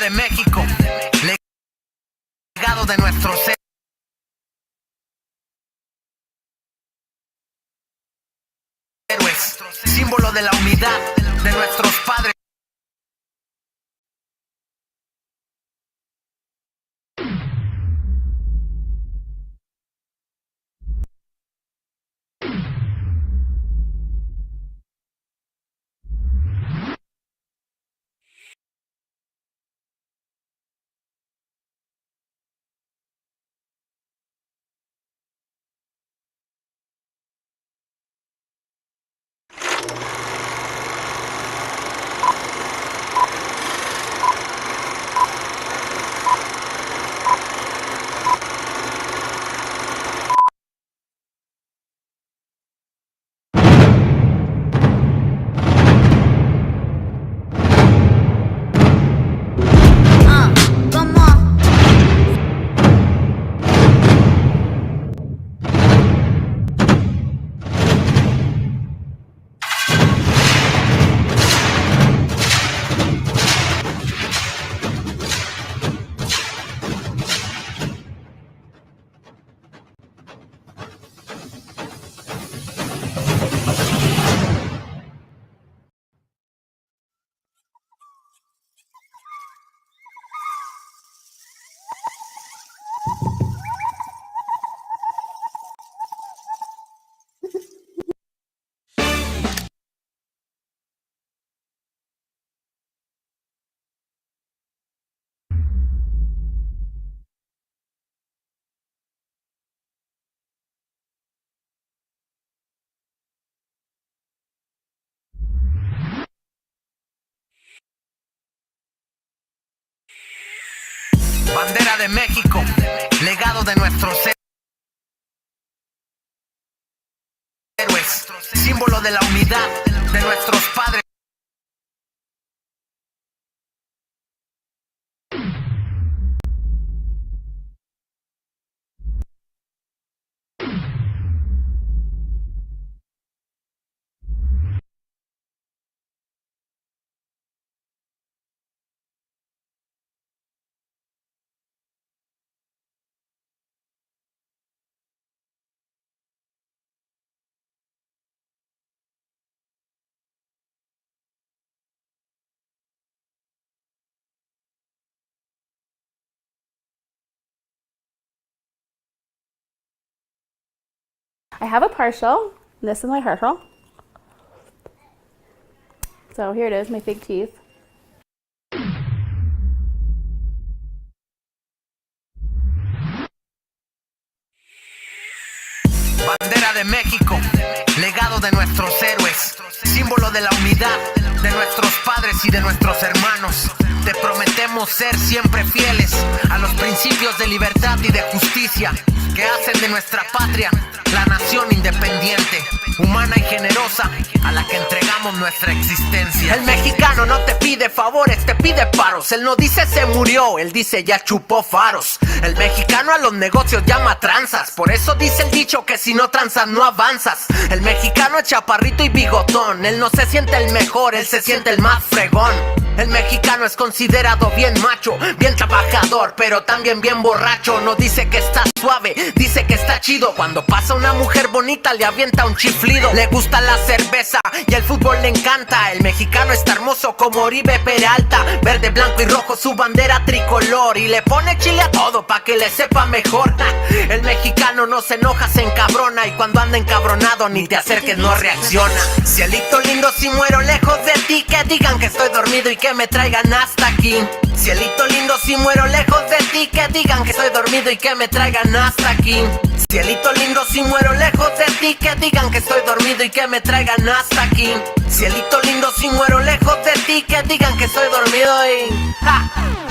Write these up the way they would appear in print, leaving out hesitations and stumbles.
de México, legado de nuestros héroes, símbolo de la unidad de nuestros padres. Bandera de México, legado de nuestros héroes, símbolo de la unidad de nuestros padres. I have a partial. This is my partial. So here it is, my fake teeth. Bandera de México, legado de nuestros héroes, símbolo de la unidad de nuestros padres y de nuestros hermanos. Te prometemos ser siempre fieles a los principios de libertad y de justicia que hacen de nuestra patria la nación independiente, humana y generosa a la que entregamos nuestra existencia. El mexicano no te pide favores, te pide paros. Él no dice se murió, él dice ya chupó faros. El mexicano a los negocios llama tranzas, por eso dice el dicho que si no tranzas no avanzas. El mexicano es chaparrito y bigotón, él no se siente el mejor, él se siente el más fregón. El mexicano es considerado bien macho, bien trabajador, pero también bien borracho. No dice que está suave, dice que está chido. Cuando pasa una mujer bonita le avienta un chiflido. Le gusta la cerveza y el fútbol le encanta. El mexicano está hermoso como Oribe Peralta, verde, blanco y rojo su bandera tricolor, y le pone chile a todo pa' que le sepa mejor. El mexicano no se enoja, se encabrona, y cuando anda encabronado ni te acerques, no reacciona. Cielito lindo, si muero lejos de ti, que digan que estoy dormido y que me traigan hasta aquí. Cielito lindo, si muero lejos de ti, que digan que estoy dormido y que me traigan hasta aquí. Cielito lindo, si muero lejos de ti, que digan que estoy dormido y que me traigan hasta aquí. Cielito lindo, si muero lejos de ti, que digan que estoy dormido y... ¡Ja!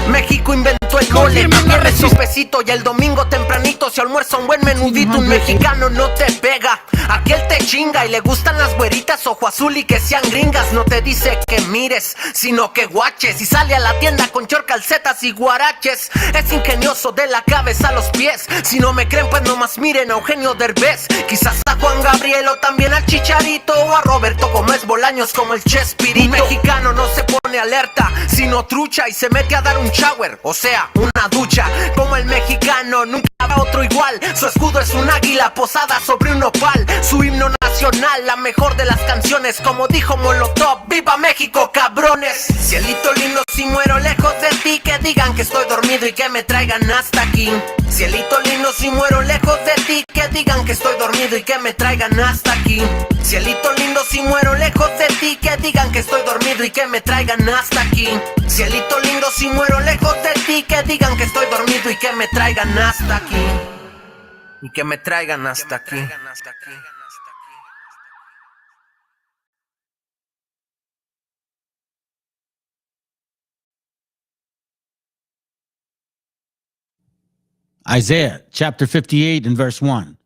México inventó bonito el mole, pierdes sopecito y el domingo tempranito se almuerza un buen menudito. Un mexicano no te pega, aquel te chinga y le gustan las güeritas ojo azul y que sean gringas. No te dice que mires, sino que guaches, y sale a la tienda con short, calcetas y guaraches. Es ingenioso de la cabeza a los pies. Si no me creen pues nomás miren a Eugenio Derbez, quizás a Juan Gabriel o también al Chicharito, o a Roberto Gómez Bolaños como el Chespirito. Un mexicano no se pone alerta, sino trucha, y se mete a dar un shower, o sea, una ducha. Como el mexicano nunca habrá otro igual. Su escudo es un águila posada sobre un nopal. Su himno nacional, la mejor de las canciones, como dijo Molotov, ¡viva México, cabrones! Cielito lindo, si muero lejos de ti, que digan que estoy dormido y que me traigan hasta aquí. Cielito lindo, si muero lejos de ti, que digan que estoy dormido y que me traigan hasta aquí. Cielito lindo, si muero lejos de ti, que digan que estoy dormido y que me traigan hasta aquí. Cielito lindo, si muero lejos de ti, que digan que estoy dormido y que me traigan hasta aquí. Y que me traigan hasta aquí. Isaiah chapter 58 and verse 1.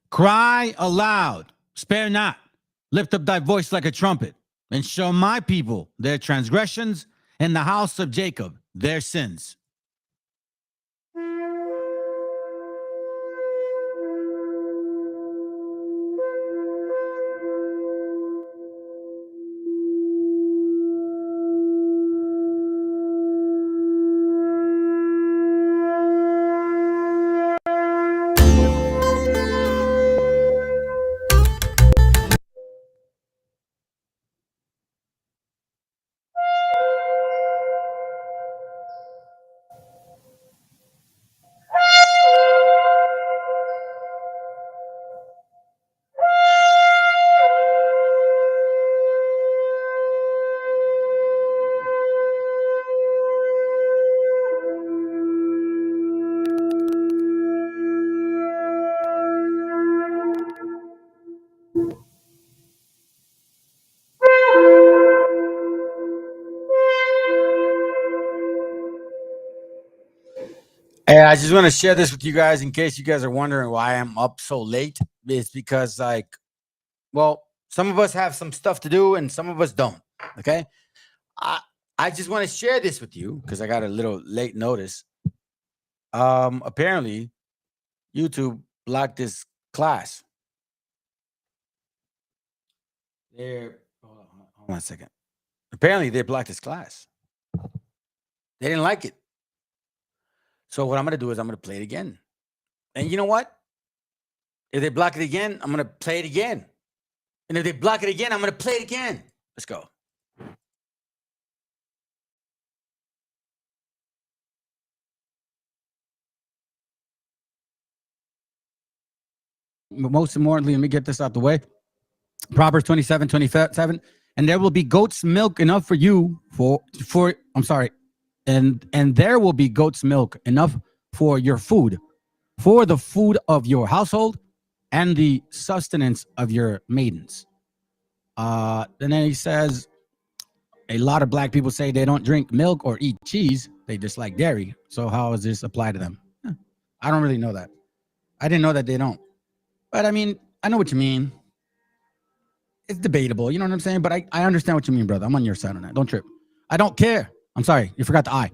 Cry aloud, spare not, lift up thy voice like a trumpet, and show my people their transgressions, and the house of Jacob their sins. Hey, I just want to share this with you guys in case you guys are wondering why I'm up so late. It's because, like, well, some of us have some stuff to do and some of us don't. Okay. I just want to share this with you because I got a little late notice. Apparently, YouTube blocked this class. Hold on a second. Apparently, they blocked this class. They didn't like it. So what I'm going to do is I'm going to play it again. And you know what? If they block it again, I'm going to play it again. And if they block it again, I'm going to play it again. Let's go. Most importantly, let me get this out the way. Proverbs 27:27. And there will be goat's milk enough for you and there will be goat's milk enough for your food, for the food of your household and the sustenance of your maidens. And then he says, a lot of black people say they don't drink milk or eat cheese. They dislike dairy. So how does this apply to them? I don't really know that. I didn't know that they don't. But I mean, I know what you mean. It's debatable. You know what I'm saying? But I understand what you mean, brother. I'm on your side on that. Don't trip. I don't care. I'm sorry. You forgot the I.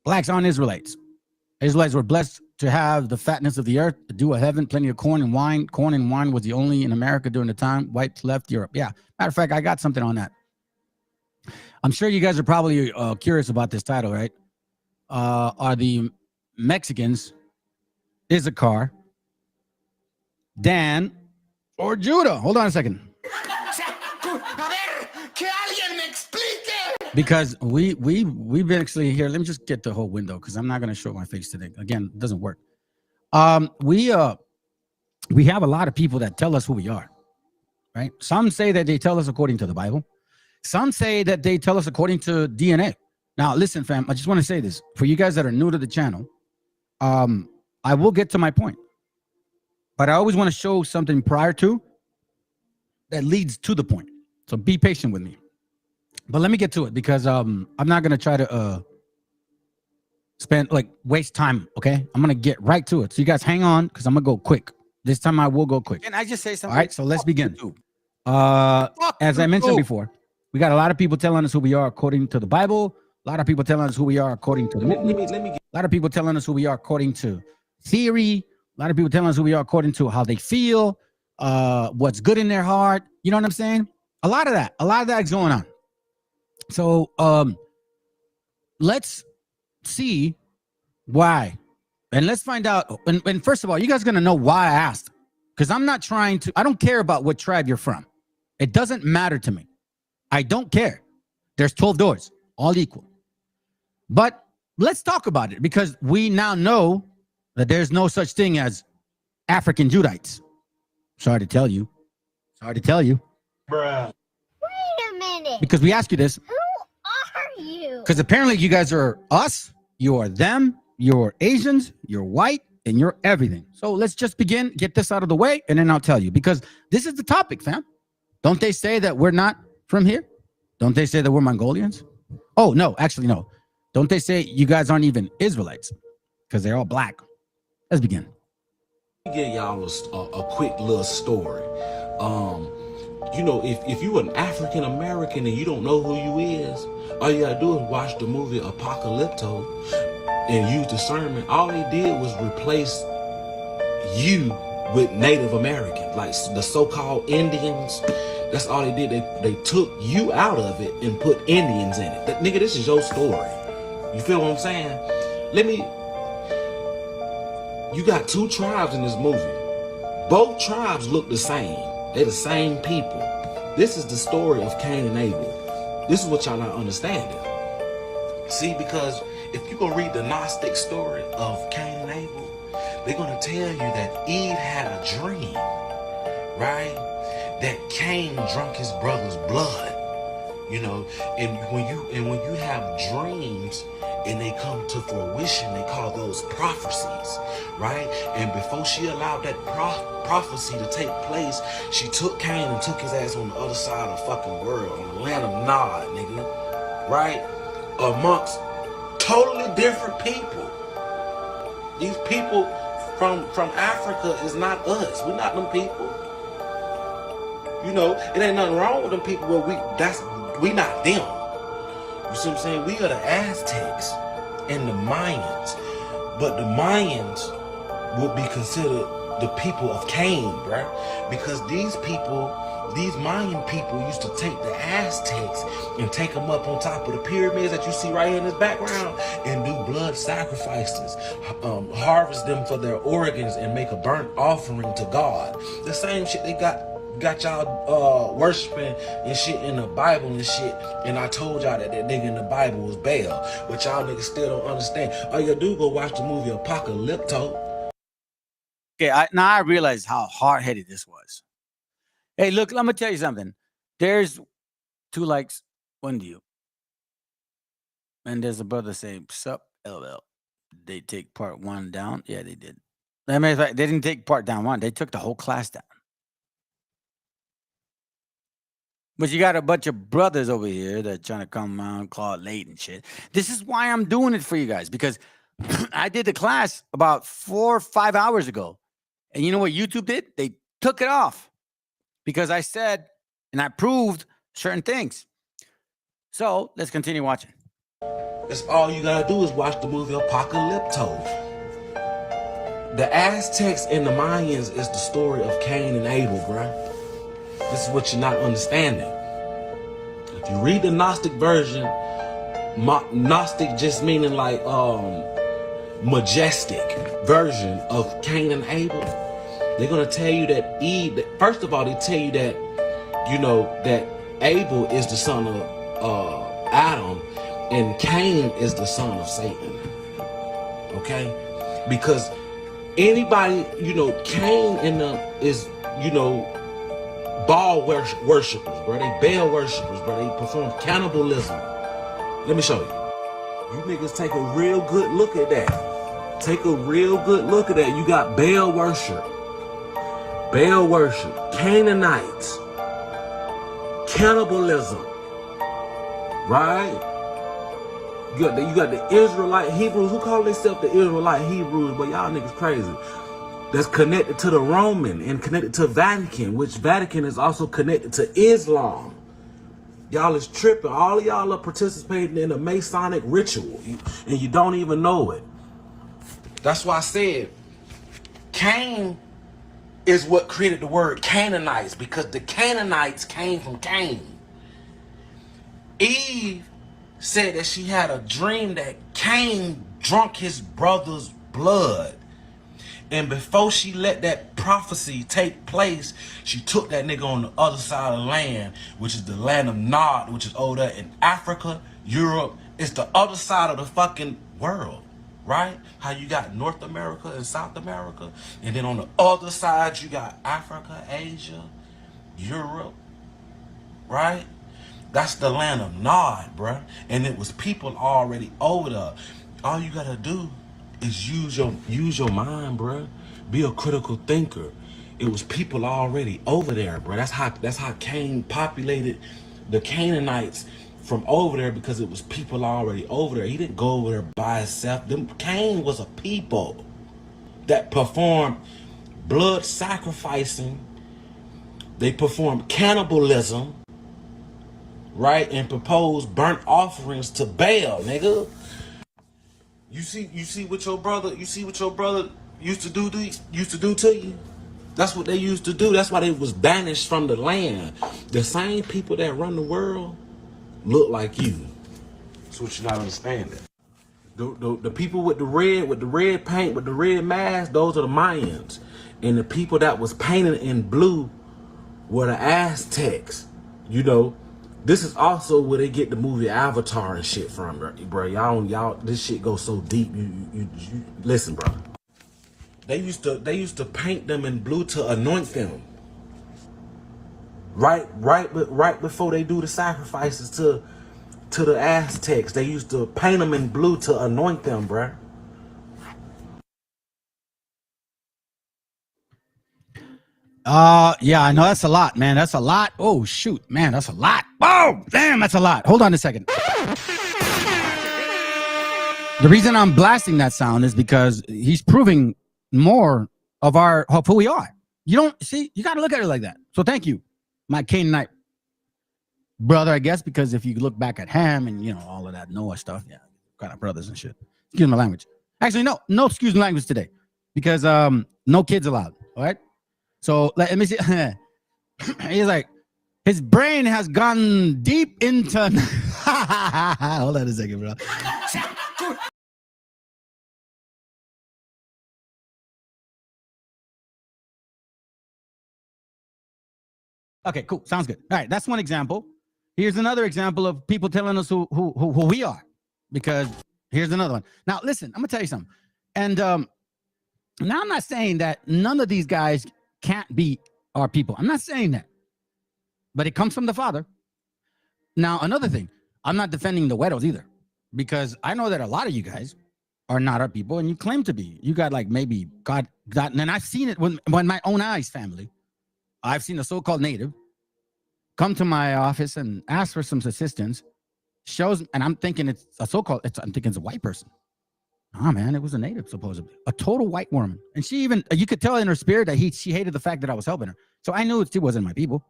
Blacks aren't Israelites. Israelites were blessed to have the fatness of the earth, the dew of heaven, plenty of corn and wine. Corn and wine was the only in America during the time whites left Europe. Yeah, matter of fact, I got something on that. I'm sure you guys are probably curious about this title, right? are the Mexicans, Issachar, Dan, or Judah. Hold on a second. Because we've actually here. Let me just get the whole window because I'm not going to show my face today. Again, it doesn't work. We have a lot of people that tell us who we are, right? Some say that they tell us according to the Bible. Some say that they tell us according to DNA. Now, listen, fam, I just want to say this. For you guys that are new to the channel, I will get to my point. But I always want to show something prior to that leads to the point. So be patient with me. But let me get to it because I'm not going to try to waste time, okay? I'm going to get right to it. So you guys hang on because I'm going to go quick. This time I will go quick. Can I just say something? All right, so let's begin. As I mentioned before, we got a lot of people telling us who we are according to the Bible. A lot of people telling us who we are according to a lot of people telling us who we are according to theory. A lot of people telling us who we are according to how they feel, what's good in their heart. You know what I'm saying? A lot of that is going on. So let's see why. And let's find out. And first of all, you guys are going to know why I asked. Because I don't care about what tribe you're from. It doesn't matter to me. I don't care. There's 12 doors, all equal. But let's talk about it because we now know that there's no such thing as African Judites. Sorry to tell you. Bruh. Wait a minute. Because we ask you this. Who are you? Because apparently you guys are us, you are them, you're Asians, you're white, and you're everything. So let's just begin, get this out of the way, and then I'll tell you. Because this is the topic, fam. Don't they say that we're not from here? Don't they say that we're Mongolians? Oh, no, actually, no. Don't they say you guys aren't even Israelites? Because they're all black. Let's begin. Let me give y'all a quick little story. You know, if you an African American and you don't know who you is, all you gotta do is watch the movie Apocalypto and use discernment. All they did was replace you with Native Americans, like the so-called Indians. That's all they did. They took you out of it and put Indians in it. Nigga, this is your story. You feel what I'm saying? You got two tribes in this movie. Both tribes look the same. They're the same people. This is the story of Cain and Abel. This is what y'all not understanding. See, because if you go read the Gnostic story of Cain and Abel, they're gonna tell you that Eve had a dream, right? That Cain drunk his brother's blood, you know. And when you have dreams and they come to fruition, they call those prophecies, right? And before she allowed that prophecy to take place, she took Cain and took his ass on the other side of the fucking world, on the land of Nod, nigga, right? Amongst totally different people. These people from Africa is not us. We're not them people. You know, it ain't nothing wrong with them people, but we not them. You see what I'm saying? We are the Aztecs and the Mayans. But the Mayans would be considered the people of Cain, right? Because these Mayan people used to take the Aztecs and take them up on top of the pyramids that you see right here in this background and do blood sacrifices, harvest them for their organs and make a burnt offering to God. The same shit they got y'all worshiping and shit in the Bible and shit. And I told y'all that nigga in the Bible was Baal, but y'all niggas still don't understand. All you do go watch the movie Apocalypto. Okay, now I realize how hard-headed this was. Hey, look, I'm gonna tell you something. There's 2 likes, 1 view. And there's a brother saying, sup, LL. They take part 1 down? Yeah, they did. As matter of fact, they didn't take part down 1. They took the whole class down. But you got a bunch of brothers over here that trying to come around, call it late and shit. This is why I'm doing it for you guys, because I did the class about 4 or 5 hours ago. And you know what YouTube did? They took it off because I said and I proved certain things. So let's continue watching. That's all you gotta do is watch the movie Apocalypto. The Aztecs and the Mayans is the story of Cain and Abel, bruh. This is what you're not understanding. If you read the Gnostic version, Gnostic just meaning like majestic version of Cain and Abel. They're gonna tell you that Eve. First of all, they tell you that that Abel is the son of Adam, and Cain is the son of Satan. Okay, because anybody Cain and is Baal worshippers, bro. They Baal worshippers, bro. They perform cannibalism. Let me show you. You niggas take a real good look at that. Take a real good look at that. You got Baal worship, Canaanites, cannibalism, right? You got the Israelite Hebrews. Who call themselves the Israelite Hebrews? But y'all niggas crazy. That's connected to the Roman and connected to Vatican, which Vatican is also connected to Islam. Y'all is tripping. All of y'all are participating in a Masonic ritual, and you don't even know it. That's why I said Cain is what created the word Canaanites, because the Canaanites came from Cain. Eve said that she had a dream that Cain drunk his brother's blood. And before she let that prophecy take place, she took that nigga on the other side of the land, which is the land of Nod, which is over there in Africa, Europe. It's the other side of the fucking world, right? How you got North America and South America, and then on the other side you got Africa, Asia, Europe, right? That's the land of Nod, bruh. And it was people already over there. All you gotta do is use your mind, bro. Be a critical thinker. It was people already over there, bro. That's how Cain populated the Canaanites from over there, because it was people already over there. He didn't go over there by himself. Cain was a people that performed blood sacrificing. They performed cannibalism, right? And proposed burnt offerings to Baal, nigga. You see what your brother used to do to you? That's what they used to do. That's why they was banished from the land. The same people that run the world look like you. That's what you're not understanding. The people with the red paint, with the red mask, those are the Mayans. And the people that was painted in blue were the Aztecs. This is also where they get the movie Avatar and shit from, bro. Y'all, this shit goes so deep. You listen, bro. They used to paint them in blue to anoint them. Right before they do the sacrifices to the Aztecs, they used to paint them in blue to anoint them, bro. Yeah, I know that's a lot, man. That's a lot. Oh, shoot, man, that's a lot. Oh, damn, that's a lot. Hold on a second. The reason I'm blasting that sound is because he's proving more of who we are. You don't see, you got to look at it like that. So thank you, my Canaanite brother, I guess, because if you look back at Ham and, all of that Noah stuff, yeah, kind of brothers and shit. Excuse my language. Actually, no excuse my language today, because no kids allowed, all right? So let me see. He's like, his brain has gone deep into. Hold on a second, bro. Okay, cool. Sounds good. All right, that's one example. Here's another example of people telling us who we are, because here's another one. Now, listen, I'm gonna tell you something. And now I'm not saying that none of these guys can't be our people. I'm not saying that, but it comes from the Father. Now, another thing, I'm not defending the Wedos either, because I know that a lot of you guys are not our people, and you claim to be. You got like maybe God, and I've seen it when my own eyes, family. I've seen a so-called native come to my office and ask for some assistance. Shows, and I'm thinking it's a so-called. I'm thinking it's a white person. Oh man, it was a native, supposedly a total white woman, and she even, you could tell in her spirit that she hated the fact that I was helping her. So I knew she wasn't my people.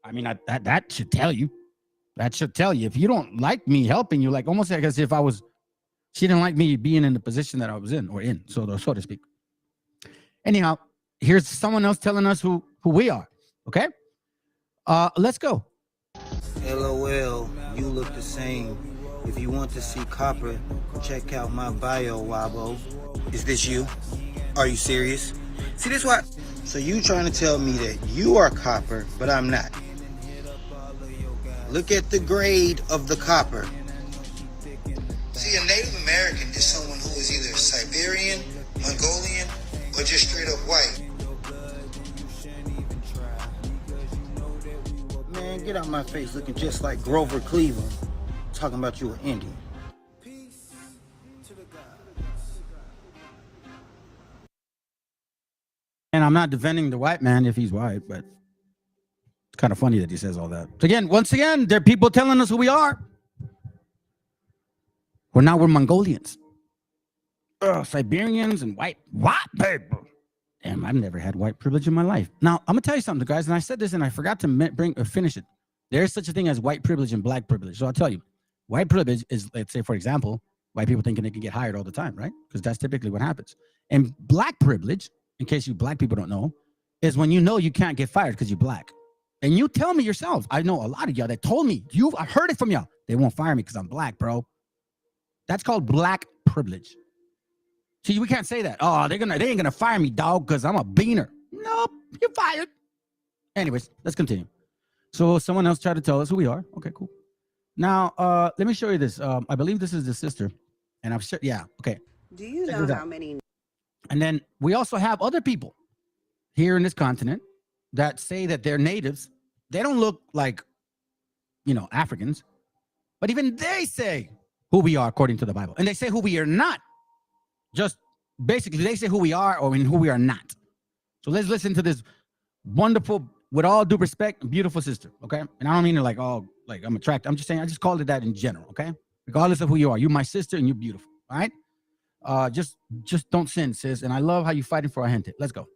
I mean, that should tell you. That should tell you if you don't like me helping you, like almost like as if she didn't like me being in the position that I was in, so to speak. Anyhow, here's someone else telling us who we are. Okay, let's go. LOL, you look the same. If you want to see copper, check out my bio, Wabo. Is this you? Are you serious? See, this what? So you trying to tell me that you are copper, but I'm not. Look at the grade of the copper. See, a Native American is someone who is either Siberian, Mongolian, or just straight up white. Man, get out my face looking just like Grover Cleveland. Talking about you an Indian. And I'm not defending the white man if he's white, but it's kind of funny that he says all that. So again, once again, there are people telling us who we are. Well, now we're Mongolians. Siberians and white people. Damn, I've never had white privilege in my life. Now, I'm going to tell you something, guys, and I said this and I forgot to finish it. There is such a thing as white privilege and black privilege. So I'll tell you, white privilege is, let's say, for example, white people thinking they can get hired all the time, right? Because that's typically what happens. And black privilege, in case you black people don't know, is when you know you can't get fired because you're black. And you tell me yourself, I know a lot of y'all that told me, I heard it from y'all, they won't fire me because I'm black, bro. That's called black privilege. See, we can't say that. Oh, they ain't gonna fire me, dog, because I'm a beaner. Nope, you're fired. Anyways, let's continue. So someone else tried to tell us who we are. Okay, cool. Now, let me show you this. I believe this is the sister. And I've said, yeah, okay. Do you know how many? And then we also have other people here in this continent that say that they're natives. They don't look like, Africans, but even they say who we are according to the Bible. And they say who we are not. Just basically, they say who we are or who we are not. So let's listen to this wonderful, with all due respect, beautiful sister, okay? And I don't mean to I'm attracted. I'm just saying, I just called it that in general, okay? Regardless of who you are, you're my sister and you're beautiful, all right? Just don't sin, sis. And I love how you're fighting for our gente. Let's go.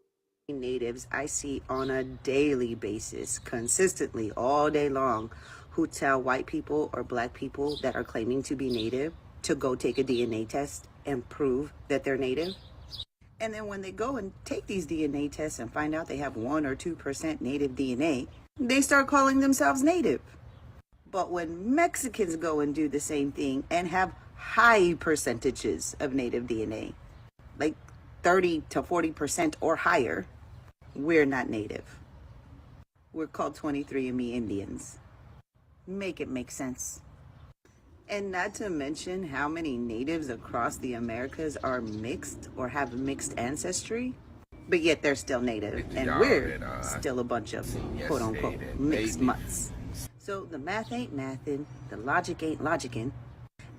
Natives I see on a daily basis, consistently, all day long, who tell white people or black people that are claiming to be native to go take a DNA test and prove that they're native. And then when they go and take these DNA tests and find out they have 1 or 2% native DNA, they start calling themselves native. But when Mexicans go and do the same thing and have high percentages of native DNA, like 30 to 40% or higher, we're not native. We're called 23andMe Indians. Make it make sense. And not to mention how many natives across the Americas are mixed or have mixed ancestry, but yet they're still native, and we're still a bunch of quote-unquote mixed mutts. So the math ain't mathin', the logic ain't logicking,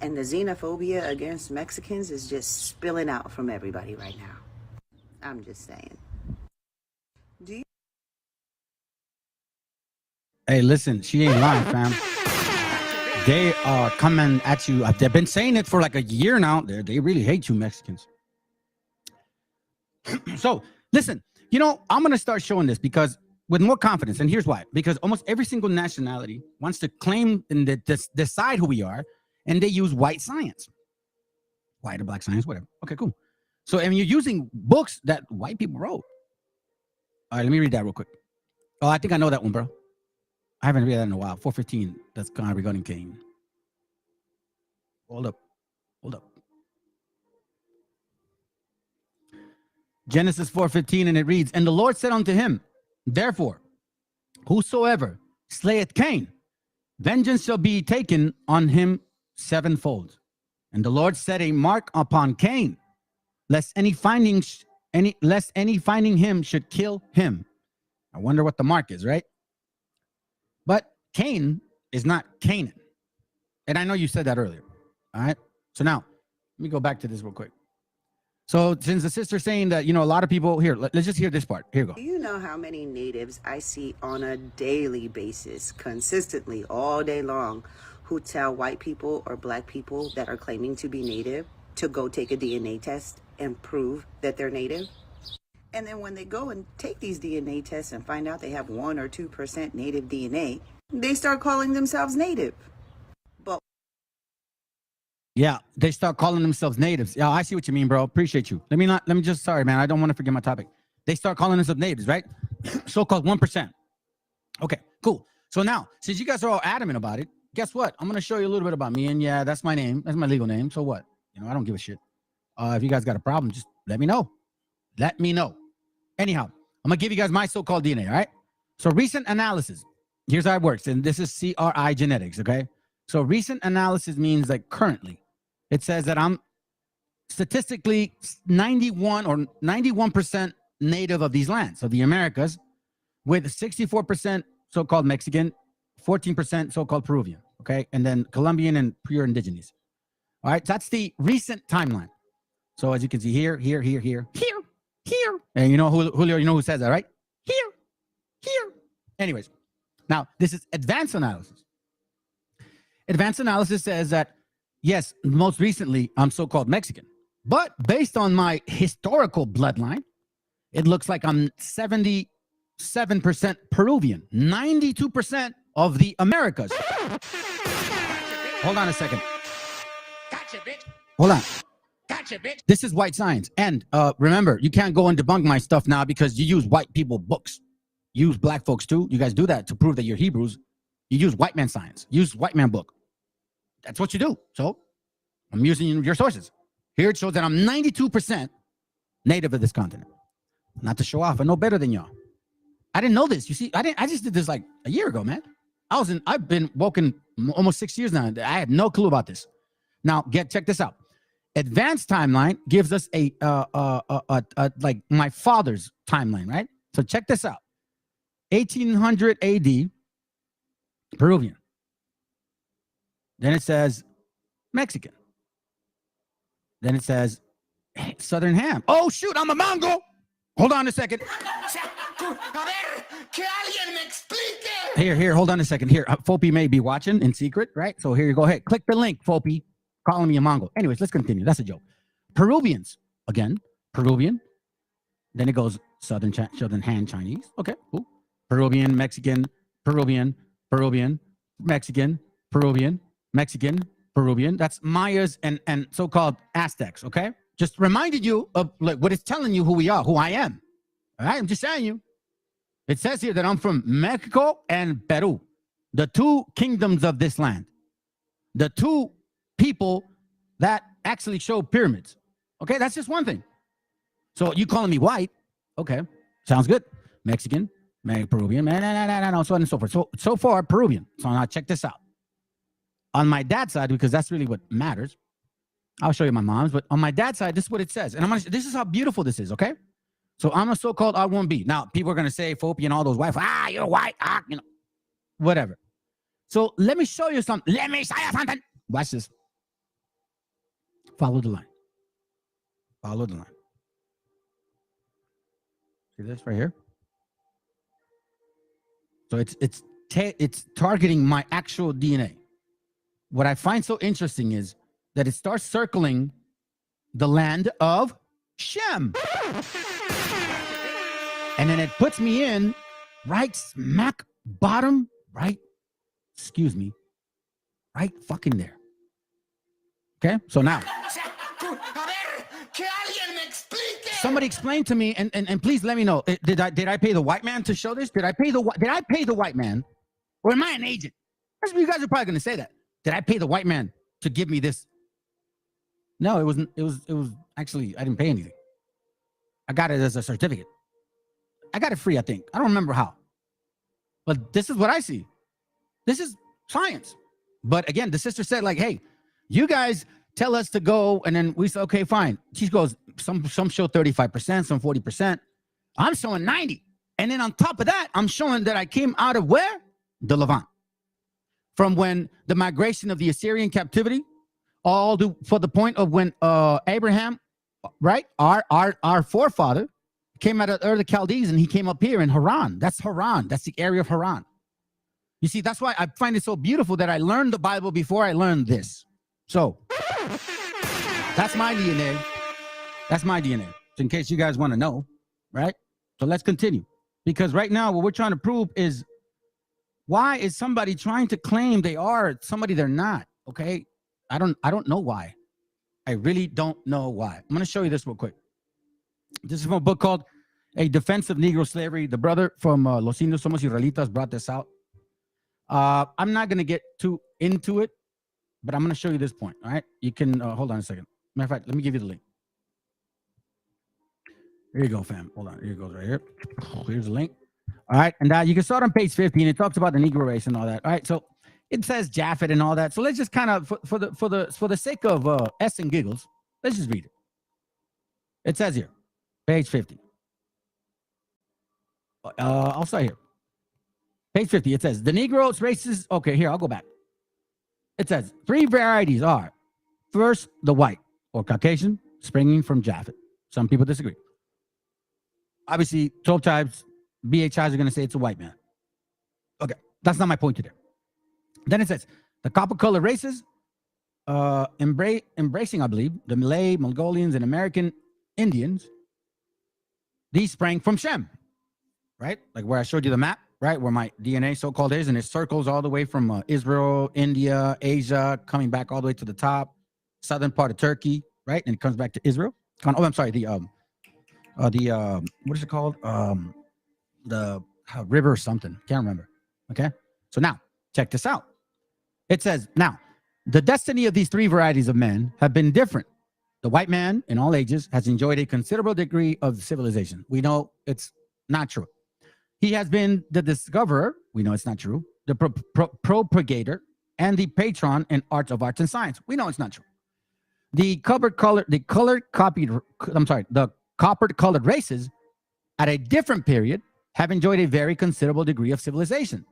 and the xenophobia against Mexicans is just spilling out from everybody right now. I'm just saying. Hey, listen, she ain't lying, fam. They are coming at you. They've been saying it for like a year now. They really hate you, Mexicans. So, listen, I'm going to start showing this because with more confidence. And here's why. Because almost every single nationality wants to claim and decide who we are. And they use white science. White or black science, whatever. Okay, cool. So, you're using books that white people wrote. All right, let me read that real quick. Oh, I think I know that one, bro. I haven't read that in a while. 4:15. That's kind of regarding Cain. Hold up. Genesis 4:15, and it reads, "And the Lord said unto him, Therefore, whosoever slayeth Cain, vengeance shall be taken on him sevenfold. And the Lord set a mark upon Cain, lest any finding him should kill him." I wonder what the mark is, right? But Cain is not Canaan. And I know you said that earlier. All right. So now, let me go back to this real quick. So since the sister's saying that, a lot of people here, let's just hear this part. Here you go. Do you know how many natives I see on a daily basis, consistently, all day long, who tell white people or black people that are claiming to be native to go take a DNA test and prove that they're native? And then when they go and take these DNA tests and find out they have 1 or 2% native DNA, they start calling themselves native. But yeah, they start calling themselves natives. Yeah, I see what you mean, bro. Appreciate you. Sorry, man. I don't want to forget my topic. They start calling themselves natives, right? So-called 1%. Okay, cool. So now, since you guys are all adamant about it, guess what? I'm going to show you a little bit about me. And yeah, that's my name. That's my legal name. So what? You know, I don't give a shit. If you guys got a problem, just let me know. Let me know. Anyhow, I'm going to give you guys my so-called DNA, all right? So recent analysis. Here's how it works. And this is CRI genetics, okay? So recent analysis means like currently. It says that I'm statistically 91% native of these lands, so the Americas, with 64% so-called Mexican, 14% so-called Peruvian, okay? And then Colombian and pure indigenous. All right, that's the recent timeline. So as you can see here. And you know, Julio, you know who says that, right? Here. Anyways, now this is advanced analysis. Advanced analysis says that, yes, most recently, I'm so-called Mexican. But based on my historical bloodline, it looks like I'm 77% Peruvian, 92% of the Americas. Hold on a second. Gotcha, bitch. Hold on. Gotcha, bitch. This is white science. And remember, you can't go and debunk my stuff now because you use white people books. Use black folks too. You guys do that to prove that you're Hebrews. You use white man science. Use white man book. That's what you do. So I'm using your sources. Here it shows that I'm 92% native of this continent. Not to show off, I know better than y'all. I didn't know this. You see, I just did this like a year ago, man. I've been woken almost 6 years now. I had no clue about this. Now, check this out. Advanced timeline gives us a like my father's timeline, right? So check this out. 1800 AD, Peruvian. Then it says Mexican. Then it says Southern Ham. Oh, shoot, I'm a Mongol. Hold on a second. Here, hold on a second. Here, Fopi may be watching in secret, right? So here you go ahead. Click the link, Fopi, calling me a Mongol. Anyways, let's continue. That's a joke. Peruvians, again, Peruvian. Then it goes Southern Han Chinese. Okay, cool. Peruvian, Mexican, Peruvian, Mexican, Peruvian, Mexican, Peruvian. That's Mayas and so-called Aztecs, okay? Just reminded you of like what it's telling you who we are, who I am. All right, I'm just saying you. It says here that I'm from Mexico and Peru, the two kingdoms of this land, the two people that actually show pyramids. Okay, that's just one thing. So you calling me white? Okay, sounds good. Mexican, Peruvian, no, so on and so forth. So far, Peruvian. So now check this out. On my dad's side, because that's really what matters. I'll show you my mom's, but on my dad's side, this is what it says. And this is how beautiful this is, okay? So I'm a so-called R1B. Now, people are going to say, Fopi and all those white, you're white, you know, whatever. So let me show you something. Let me show you something. Watch this. Follow the line. Follow the line. See this right here? So it's targeting my actual DNA. What I find so interesting is that it starts circling the land of Shem. And then it puts me in right smack bottom, right fucking there. Okay, so now. Somebody explain to me, and please let me know. Did I pay the white man to show this? Did I pay the white man? Or am I an agent? You guys are probably going to say that. Did I pay the white man to give me this? No, it wasn't. It was actually, I didn't pay anything. I got it as a certificate. I got it free, I think. I don't remember how. But this is what I see. This is science. But again, the sister said, like, hey, you guys tell us to go. And then we said, okay, fine. She goes, some show 35%, some 40%. I'm showing 90. And then on top of that, I'm showing that I came out of where? The Levant. From when the migration of the Assyrian captivity, for the point of when Abraham, right, our forefather, came out of the Chaldees and he came up here in Haran. That's Haran. That's the area of Haran. You see, that's why I find it so beautiful that I learned the Bible before I learned this. So that's my DNA. That's my DNA. So in case you guys want to know, right? So let's continue. Because right now, what we're trying to prove is, why is somebody trying to claim they are somebody they're not? Okay, I don't know why. I really don't know why. I'm going to show you this real quick. This is from a book called A Defense of Negro Slavery. The brother from Los Indios Somos Israelitas brought this out. I'm not going to get too into it, but I'm going to show you this point. All right. You can hold on a second. Matter of fact, let me give you the link. Here you go, fam. Hold on. Here it goes right here. Here's the link. All right. And you can start on page 15. It talks about the Negro race and all that. All right. So it says Japhet and all that. So let's just kind of, for the sake of S and giggles, let's just read it. It says here, page 50. I'll start here. Page 50, it says, the Negroes races, okay, here, I'll go back. It says, 3 varieties are, first, the white, or Caucasian, springing from Japhet. Some people disagree. Obviously, 12 tribes, BHIs are going to say it's a white man. Okay, that's not my point today. Then it says, the copper-colored races, embracing, I believe, the Malay, Mongolians, and American Indians, these sprang from Shem, right? Like where I showed you the map. Right, where my DNA so-called is, and it circles all the way from Israel, India, Asia, coming back all the way to the top, southern part of Turkey, right, and it comes back to Israel. Oh, I'm sorry, the what is it called? The river or something, can't remember. Okay, so now check this out. It says now the destiny of these 3 varieties of men have been different. The white man in all ages has enjoyed a considerable degree of civilization. We know it's not true. He has been the discoverer, we know it's not true, the propagator, and the patron in arts and science. We know it's not true. The copper-colored races at a different period have enjoyed a very considerable degree of civilization,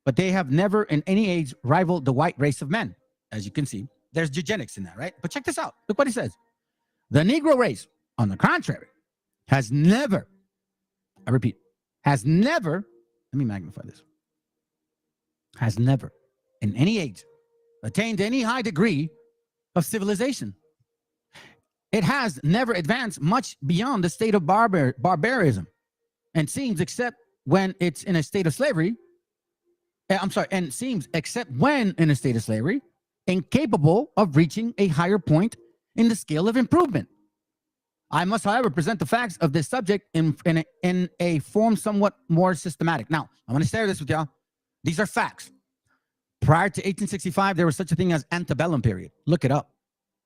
but they have never in any age rivaled the white race of men. As you can see, there's eugenics in that, right? But check this out. Look what he says. The Negro race, on the contrary, has never, I repeat, has never, let me magnify this, has never in any age attained any high degree of civilization. It has never advanced much beyond the state of barbarism, and seems, except when it's in a state of slavery, incapable of reaching a higher point in the scale of improvement. I must, however, present the facts of this subject in a form somewhat more systematic. Now, I'm going to share this with y'all. These are facts. Prior to 1865, there was such a thing as antebellum period. Look it up.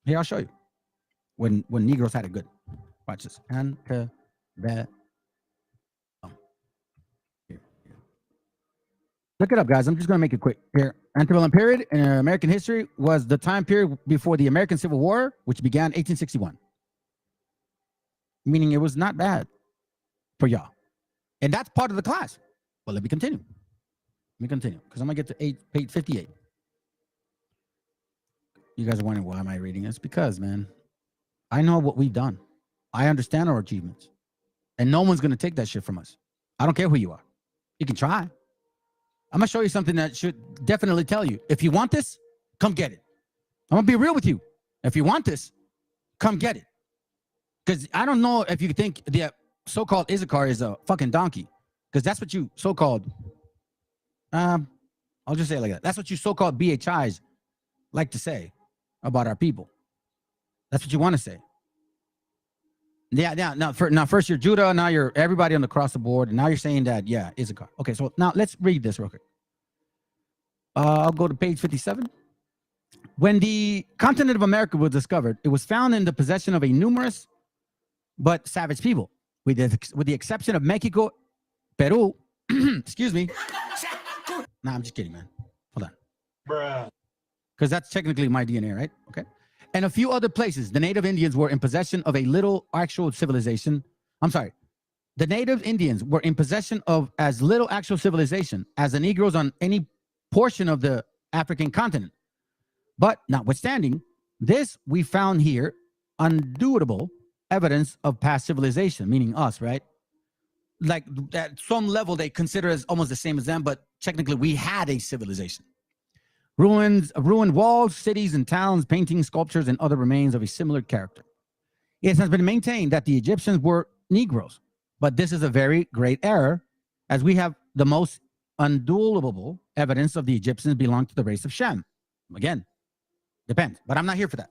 Here, I'll show you. When Negroes had it good. Watch this. Antebellum. Here. Look it up, guys. I'm just going to make it quick. Here. Antebellum period in American history was the time period before the American Civil War, which began 1861. Meaning it was not bad for y'all. And that's part of the class. Well, let me continue. Because I'm going to get to page 58. You guys are wondering, why am I reading this? Because, man, I know what we've done. I understand our achievements. And no one's going to take that shit from us. I don't care who you are. You can try. I'm going to show you something that should definitely tell you, if you want this, come get it. I'm going to be real with you. If you want this, come get it. Because I don't know if you think the so-called Issachar is a fucking donkey. Because that's what you so-called, I'll just say it like that. That's what you so-called BHIs like to say about our people. That's what you want to say. Yeah. Now first you're Judah, now you're everybody on the cross the board, and now you're saying that, yeah, Issachar. Okay, so now let's read this real quick. I'll go to page 57. When the continent of America was discovered, it was found in the possession of a numerous but savage people, with the exception of Mexico, Peru, excuse me. Nah, I'm just kidding, man. Hold on. Bruh. Because that's technically my DNA, right? Okay. And a few other places, the native Indians were in possession of a little actual civilization. I'm sorry. The native Indians were in possession of as little actual civilization as the Negroes on any portion of the African continent. But notwithstanding this, we found here undubitable evidence of past civilization, meaning us, right? Like at some level, they consider us almost the same as them, but technically we had a civilization. Ruined walls, cities and towns, paintings, sculptures, and other remains of a similar character. It has been maintained that the Egyptians were Negroes, but this is a very great error, as we have the most undeniable evidence of the Egyptians belong to the race of Shem. Again, depends, but I'm not here for that.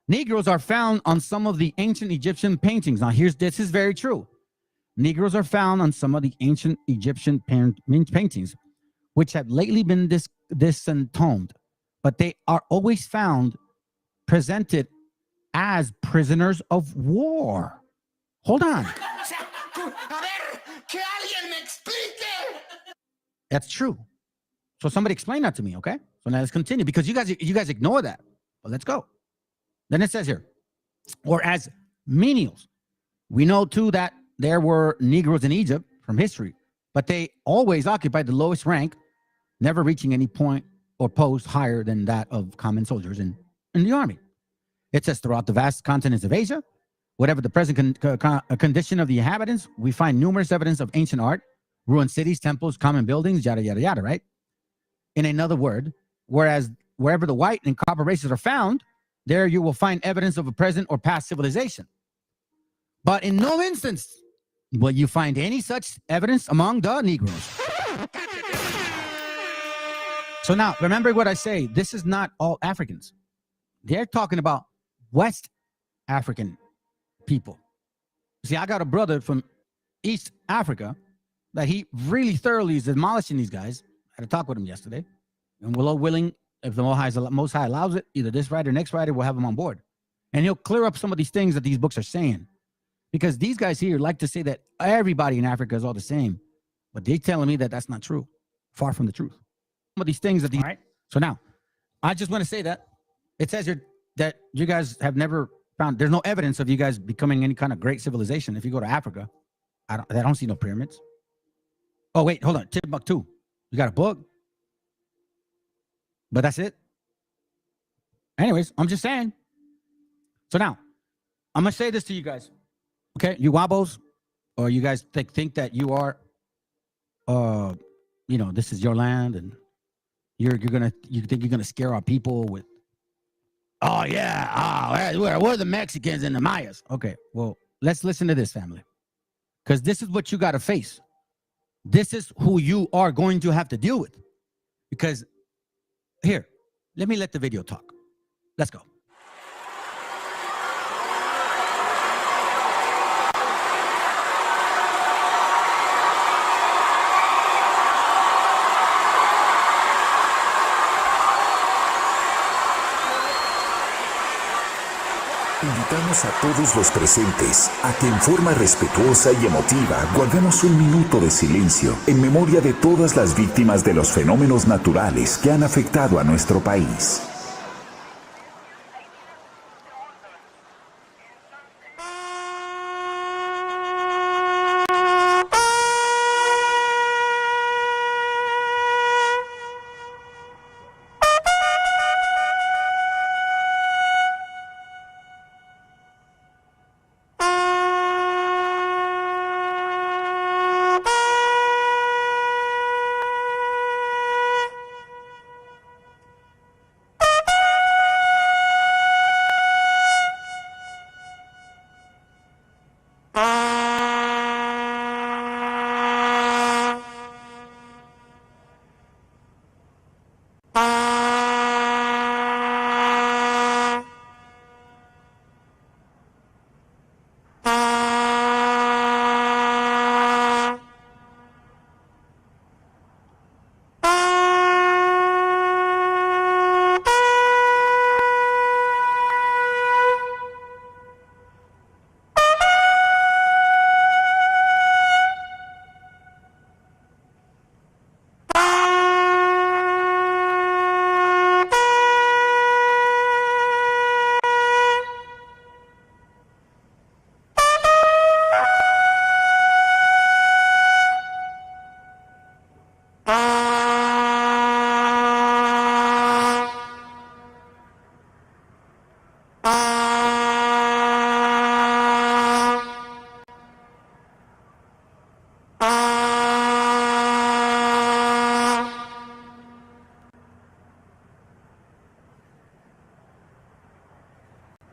Negroes are found on some of the ancient Egyptian paintings. Now, this is very true. Negroes are found on some of the ancient Egyptian paintings, which have lately been disentombed, but they are always found presented as prisoners of war. Hold on. That's true. So somebody explain that to me, okay? So now let's continue, because you guys ignore that. But let's go. Then it says here, or as menials. We know too that there were Negroes in Egypt from history, but they always occupied the lowest rank, never reaching any point or post higher than that of common soldiers in the army. It says throughout the vast continents of Asia, whatever the present condition of the inhabitants, we find numerous evidence of ancient art, ruined cities, temples, common buildings, yada, yada, yada, right? In another word, whereas wherever the white and copper races are found, there you will find evidence of a present or past civilization. But in no instance will you find any such evidence among the Negroes. So now, remember what I say, this is not all Africans. They're talking about West African people. See, I got a brother from East Africa that he really thoroughly is demolishing these guys. I had a talk with him yesterday. And we're all willing, if the Most High allows it, either this Friday or next Friday, we'll have him on board. And he'll clear up some of these things that these books are saying. Because these guys here like to say that everybody in Africa is all the same. But they're telling me that that's not true. Far from the truth. Some of these things that these... All right. So now, I just want to say that it says here that you guys have never found... There's no evidence of you guys becoming any kind of great civilization. If you go to Africa, I don't see no pyramids. Oh, wait, hold on. Timbuktu. You got a book? But that's it. Anyways, I'm just saying. So now, I'm going to say this to you guys. Okay, you wabos, or you guys think that you are, this is your land, and you think you're gonna scare our people with, oh yeah, we're the Mexicans and the Mayas. Okay, well, let's listen to this, family, because this is what you got to face. This is who you are going to have to deal with. Because here, let me let the video talk. Let's go. Invitamos a todos los presentes a que en forma respetuosa y emotiva guardemos un minuto de silencio en memoria de todas las víctimas de los fenómenos naturales que han afectado a nuestro país.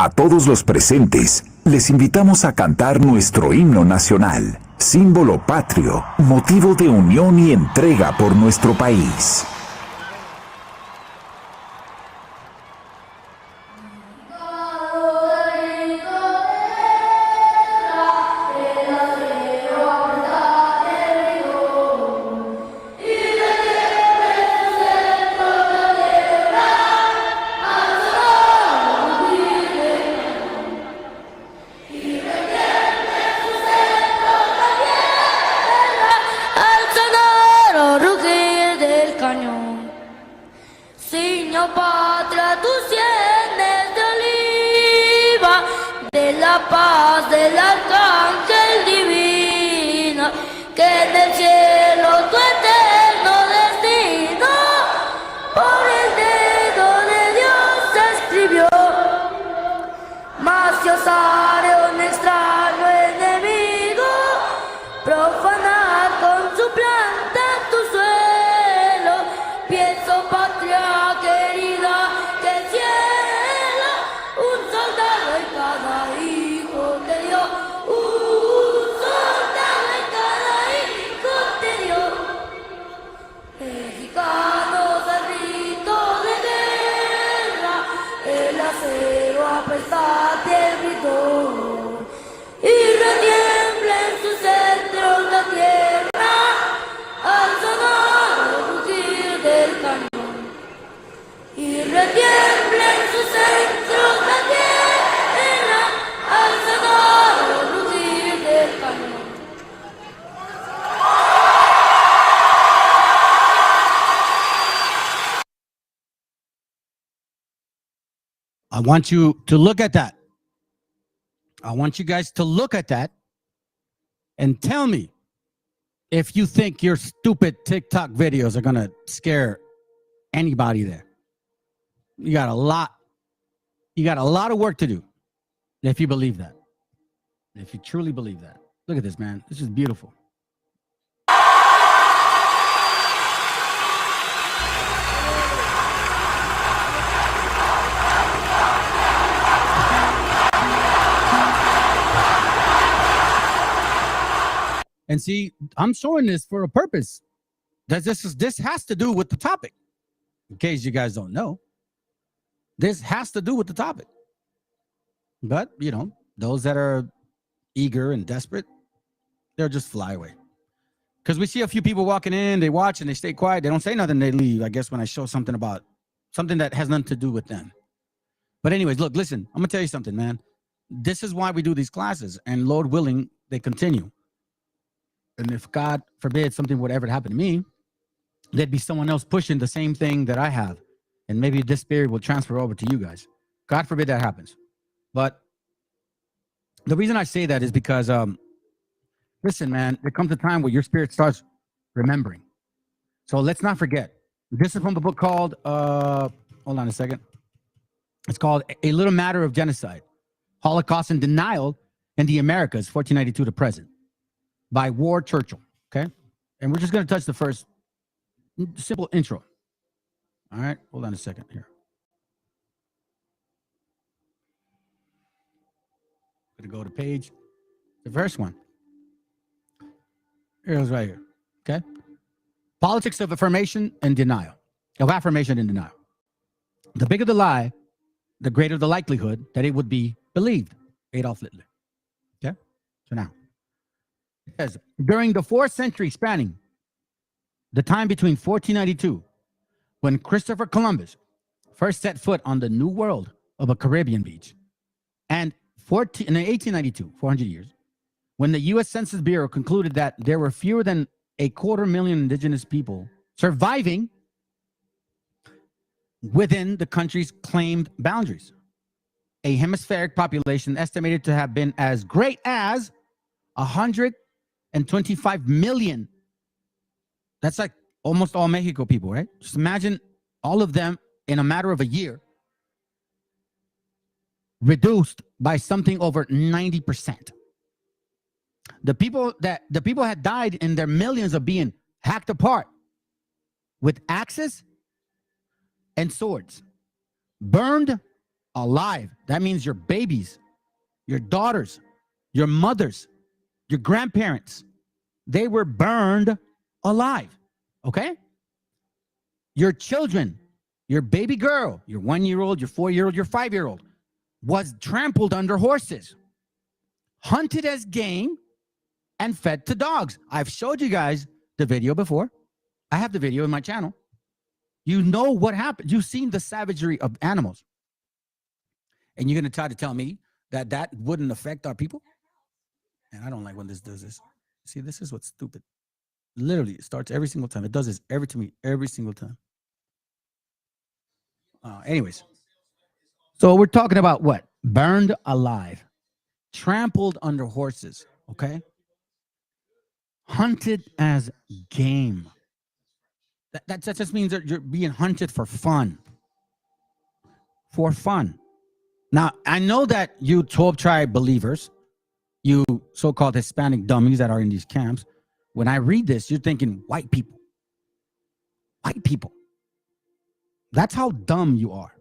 A todos los presentes, les invitamos a cantar nuestro himno nacional, símbolo patrio, motivo de unión y entrega por nuestro país. Signo patria, tu sienes de oliva, de la paz del arcángel divino, que en el cielo tu eterno destino por el dedo de Dios se escribió. Mas si osare un extraño enemigo profanar con su planta tu suelo, pienso patria querida que el cielo un soldado en cada hijo te dio, un soldado en cada hijo te dio. Mexicanos al grito de guerra, el acero apesta el bridón y retiembla en sus centros la tierra al sonoro rugir del cañón. Y retiembla en sus centros la tierra al sonoro rugir del cañón. I want you to look at that. I want you guys to look at that and tell me if you think your stupid TikTok videos are going to scare anybody there. You got a lot of work to do if you believe that. If you truly believe that. Look at this, man. This is beautiful. And see, I'm showing this for a purpose. This has to do with the topic. In case you guys don't know, this has to do with the topic. But, you know, those that are eager and desperate, they'll just fly away. Because we see a few people walking in, they watch and they stay quiet. They don't say nothing, they leave. I guess when I show something about something that has nothing to do with them. But anyways, look, listen, I'm going to tell you something, man. This is why we do these classes. And Lord willing, they continue. And if God forbid something would ever happen to me, there'd be someone else pushing the same thing that I have. And maybe this spirit will transfer over to you guys. God forbid that happens. But the reason I say that is because, listen, man, there comes a time where your spirit starts remembering. So let's not forget. This is from a book called, hold on a second. It's called A Little Matter of Genocide, Holocaust and Denial in the Americas, 1492 to present, by Ward Churchill, okay? And we're just going to touch the first simple intro. All right, hold on a second here. Going to go to page, the first one. Here's right here, okay? Politics of affirmation and denial, of affirmation and denial. The bigger the lie, the greater the likelihood that it would be believed. Adolf Hitler, okay? So now, it says, during the 4th century spanning the time between 1492, when Christopher Columbus first set foot on the new world of a Caribbean beach, and in 1892, 400 years, when the U.S. Census Bureau concluded that there were fewer than 250,000 indigenous people surviving within the country's claimed boundaries, a hemispheric population estimated to have been as great as 125 million. That's like almost all Mexico people, right? Just imagine all of them in a matter of a year, reduced by something over 90%. The people had died in their millions of being hacked apart with axes and swords, burned alive. That means your babies, your daughters, your mothers, your grandparents, they were burned alive, okay? Your children, your baby girl, your 1-year-old, your 4-year-old, your 5-year-old, was trampled under horses, hunted as game, and fed to dogs. I've showed you guys the video before. I have the video in my channel. You know what happened. You've seen the savagery of animals. And you're going to try to tell me that that wouldn't affect our people? And I don't like when this does this. See, this is what's stupid. Literally, it starts every single time. It does this to me every single time. Anyways, so we're talking about what? Burned alive, trampled under horses, okay? Hunted as game. That just means that you're being hunted for fun. For fun. Now, I know that you 12 tribe believers, you so-called Hispanic dummies that are in these camps, when I read this, you're thinking white people. White people. That's how dumb you are.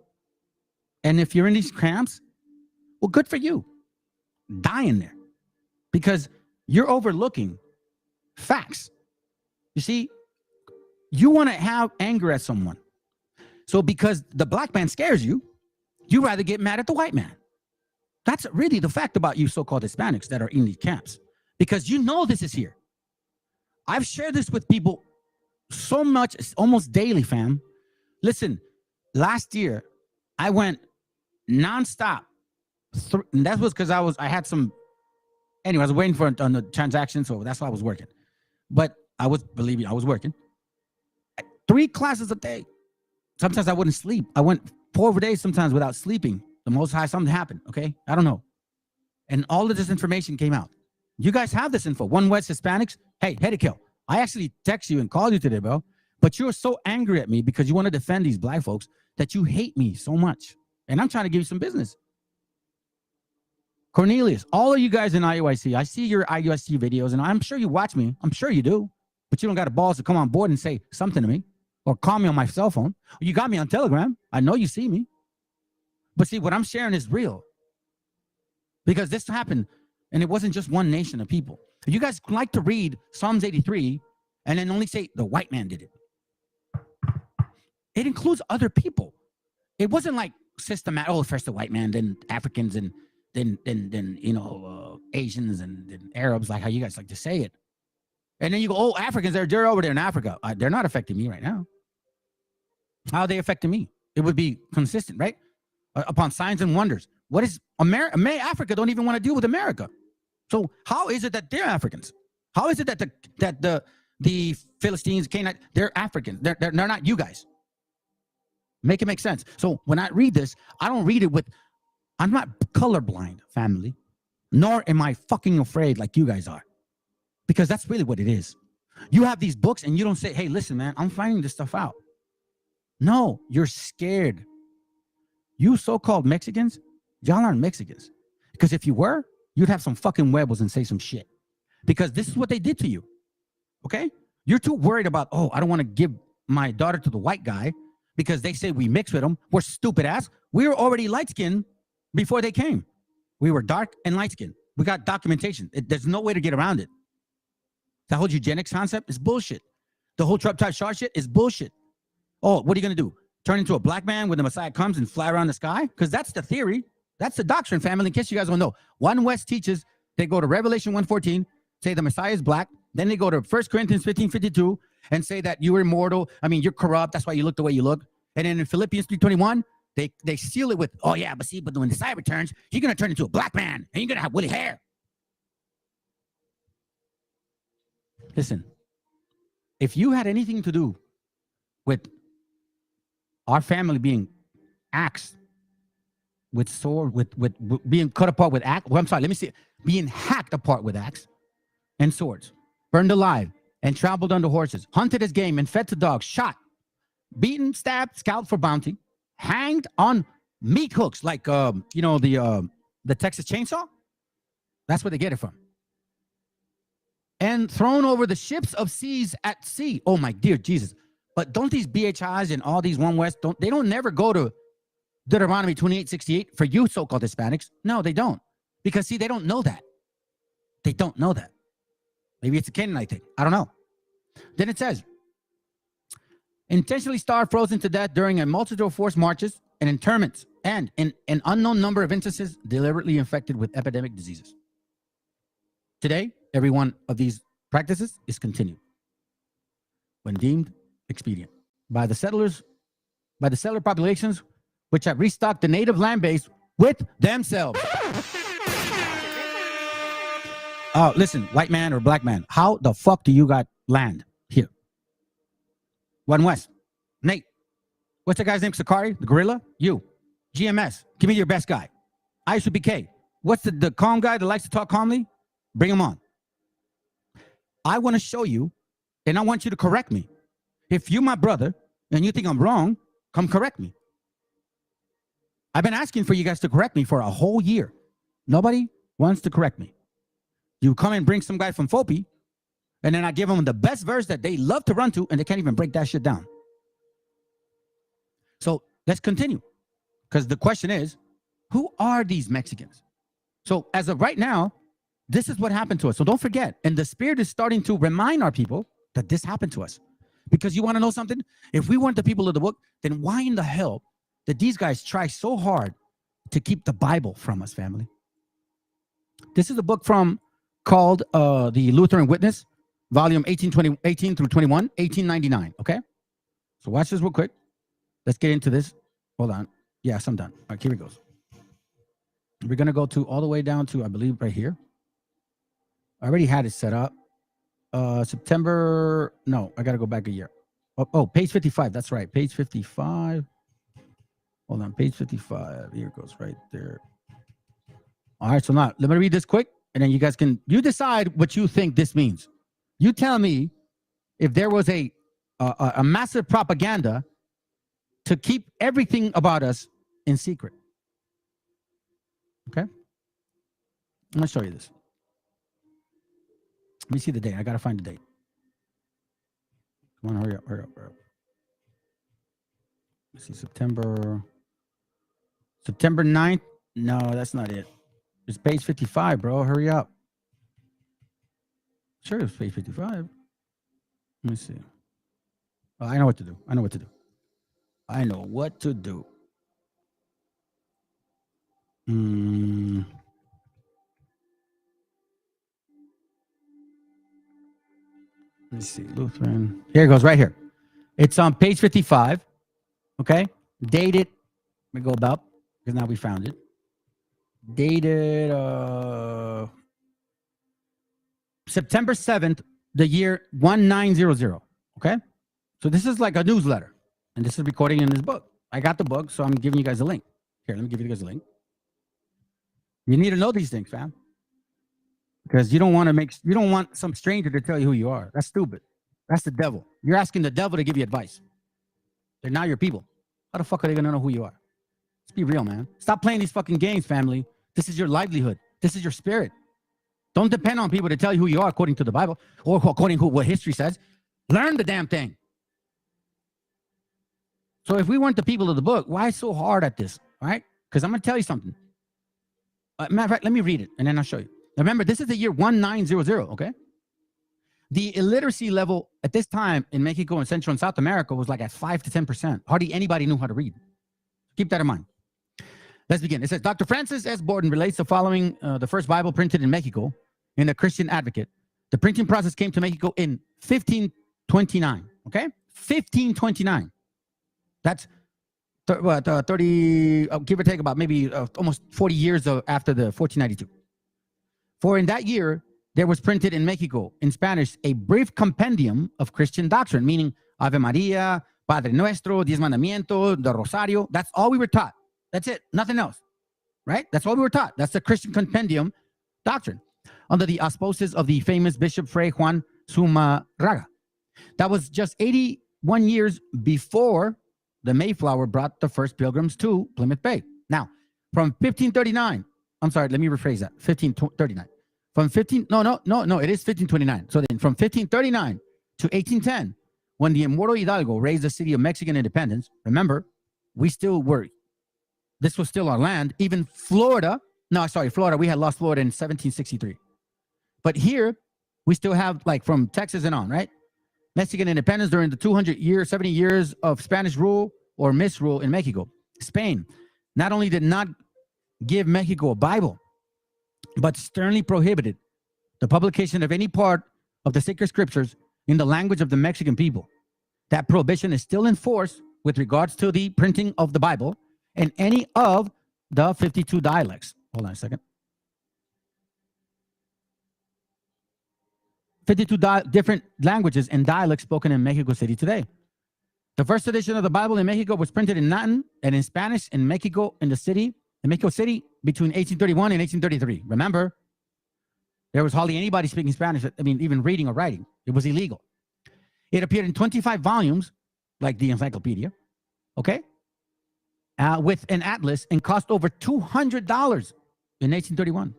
And if you're in these camps, well, good for you. Die in there. Because you're overlooking facts. You see, you want to have anger at someone. So because the black man scares you, you rather get mad at the white man. That's really the fact about you so-called Hispanics that are in these camps. Because you know this is here. I've shared this with people so much, almost daily, fam. Listen, last year, I went nonstop. And that was because I had some, anyway, I was waiting for on the transaction, so that's why I was working. But I was working. 3 classes a day. Sometimes I wouldn't sleep. I went 4 days sometimes without sleeping. The Most High, something happened, okay? I don't know. And all of this information came out. You guys have this info. One West Hispanics, hey, Ezekiel, I actually text you and called you today, bro. But you're so angry at me because you want to defend these black folks that you hate me so much. And I'm trying to give you some business. Cornelius, all of you guys in IUIC, I see your IUIC videos, and I'm sure you watch me. I'm sure you do. But you don't got the balls to come on board and say something to me or call me on my cell phone. You got me on Telegram. I know you see me. But see, what I'm sharing is real. Because this happened, and it wasn't just one nation of people. You guys like to read Psalms 83 and then only say the white man did it. It includes other people. It wasn't like systematic, oh, first the white man, then Africans, and then Asians and then Arabs, like how you guys like to say it. And then you go, oh, Africans, they're over there in Africa. They're not affecting me right now. How are they affecting me? It would be consistent, right? Upon signs and wonders. What is America? Africa don't even want to deal with America. So how is it that they're Africans? How is it that the Philistines, Canaanite, they're Africans? They're not you guys. Make it make sense. So when I read this, I don't read it with, I'm not colorblind, family, nor am I fucking afraid like you guys are. Because that's really what it is. You have these books and you don't say, hey, listen, man, I'm finding this stuff out. No, you're scared. You so-called Mexicans, y'all aren't Mexicans. Because if you were, you'd have some fucking huevos and say some shit. Because this is what they did to you. Okay? You're too worried about, oh, I don't want to give my daughter to the white guy because they say we mix with them. We're stupid ass. We were already light-skinned before they came. We were dark and light-skinned. We got documentation. There's no way to get around it. The whole eugenics concept is bullshit. The whole Trump type short shit is bullshit. Oh, what are you going to do? Turn into a black man when the Messiah comes and fly around the sky? Because that's the theory. That's the doctrine, family, in case you guys don't know. One West teaches, they go to Revelation 1:14, say the Messiah is black. Then they go to 1 Corinthians 15:52 and say that you are immortal. I mean, you're corrupt. That's why you look the way you look. And then in Philippians 3:21, they seal it with, oh, yeah, but see, but when the Messiah returns, you're going to turn into a black man and you're going to have woolly hair. Listen, if you had anything to do with our family being axed with sword, with being cut apart with axe, well, I'm sorry, let me see, being hacked apart with axe and swords, burned alive and trampled under horses, hunted as game and fed to dogs, shot, beaten, stabbed, scalped for bounty, hanged on meat hooks like the Texas chainsaw. That's where they get it from. And thrown over the ships of seas at sea. Oh my dear Jesus. But don't these BHIs and all these One West, they don't never go to Deuteronomy 28:68 for you so-called Hispanics. No, they don't. Because see, they don't know that. They don't know that. Maybe it's a Canaanite thing. I don't know. Then it says, intentionally starved, frozen to death during a multitude of forced marches and internments, and in an unknown number of instances, deliberately infected with epidemic diseases. Today, every one of these practices is continued when deemed expedient by the settlers, by the settler populations, which have restocked the native land base with themselves. Oh, listen, white man or black man, how the fuck do you got land here? One West. Nate, What's the guy's name? Sakari, the gorilla? You. GMS, give me your best guy. ISUPK, what's the calm guy that likes to talk calmly? Bring him on. I want to show you, and I want you to correct me. If you're my brother and you think I'm wrong, come correct me. I've been asking for you guys to correct me for a whole year. Nobody wants to correct me. You come and bring some guy from FOPI, and then I give them the best verse that they love to run to, and they can't even break that shit down. So let's continue. Because the question is, who are these Mexicans? So as of right now, this is what happened to us. So don't forget. And the Spirit is starting to remind our people that this happened to us. Because you want to know something? If we weren't the people of the book, then why in the hell did these guys try so hard to keep the Bible from us, family? This is a book called The Lutheran Witness, volume 18 through 21, 1899, okay? So watch this real quick. Let's get into this. Hold on. Yes, I'm done. All right, here it goes. We're going to go to all the way down to, I believe, right here. I already had it set up. September. No, I got to go back a year. Oh, page 55. That's right. Page 55. Hold on. Page 55. Here it goes right there. All right. So now let me read this quick. And then you guys you decide what you think this means. You tell me if there was a massive propaganda to keep everything about us in secret. Okay? I'm going to show you this. Let me see the date. I got to find the date. Come on, hurry up. Let's see, September 9th. No, that's not it. It's page 55, bro. Hurry up. Sure, it's page 55. Let me see. Oh, I know what to do. I know what to do. Let's see. Lutheran. Here it goes, right here. It's on page 55. Okay? Dated. Let me go about, because now we found it. Dated September 7th, the year 1900. Okay? So this is like a newsletter. And this is recording in this book. I got the book, so I'm giving you guys a link. Here, let me give you guys a link. You need to know these things, fam. Because you don't want some stranger to tell you who you are. That's stupid. That's the devil. You're asking the devil to give you advice. They're not your people. How the fuck are they going to know who you are? Let's be real, man. Stop playing these fucking games, family. This is your livelihood. This is your spirit. Don't depend on people to tell you who you are according to the Bible or according to what history says. Learn the damn thing. So if we weren't the people of the book, why so hard at this? All right? Because I'm going to tell you something. Matter of fact, let me read it, and then I'll show you. Remember, this is the year 1900, okay? The illiteracy level at this time in Mexico and Central and South America was like at 5 to 10%. Hardly anybody knew how to read. Keep that in mind. Let's begin. It says, Dr. Francis S. Borden relates the following, the first Bible printed in Mexico in the Christian Advocate. The printing process came to Mexico in 1529, okay? 1529. That's 30, give or take about maybe almost 40 years after the 1492. For in that year, there was printed in Mexico, in Spanish, a brief compendium of Christian doctrine, meaning Ave Maria, Padre Nuestro, Diez Mandamientos, the Rosario. That's all we were taught. That's it. Nothing else. Right? That's all we were taught. That's the Christian compendium doctrine, under the auspices of the famous Bishop Fray Juan Zumarraga. That was just 81 years before the Mayflower brought the first pilgrims to Plymouth Bay. Now, from 1539, I'm sorry, let me rephrase that. 1539. It is 1529. So then from 1539 to 1810, when the immortal Hidalgo raised the city of Mexican independence, remember, this was still our land. Even Florida, we had lost Florida in 1763. But here, we still have, like, from Texas and on, right? Mexican independence during the 70 years of Spanish rule or misrule in Mexico. Spain not only did not give Mexico a Bible, but sternly prohibited the publication of any part of the sacred scriptures in the language of the Mexican people. That prohibition is still in force with regards to the printing of the Bible and any of the 52 dialects. Hold on a second. 52 different languages and dialects spoken in Mexico City today. The first edition of the Bible in Mexico was printed in Latin and in Spanish in Mexico City, between 1831 and 1833. Remember, there was hardly anybody speaking Spanish. I mean, even reading or writing. It was illegal. It appeared in 25 volumes, like the encyclopedia, okay? With an atlas, and cost over $200 in 1831.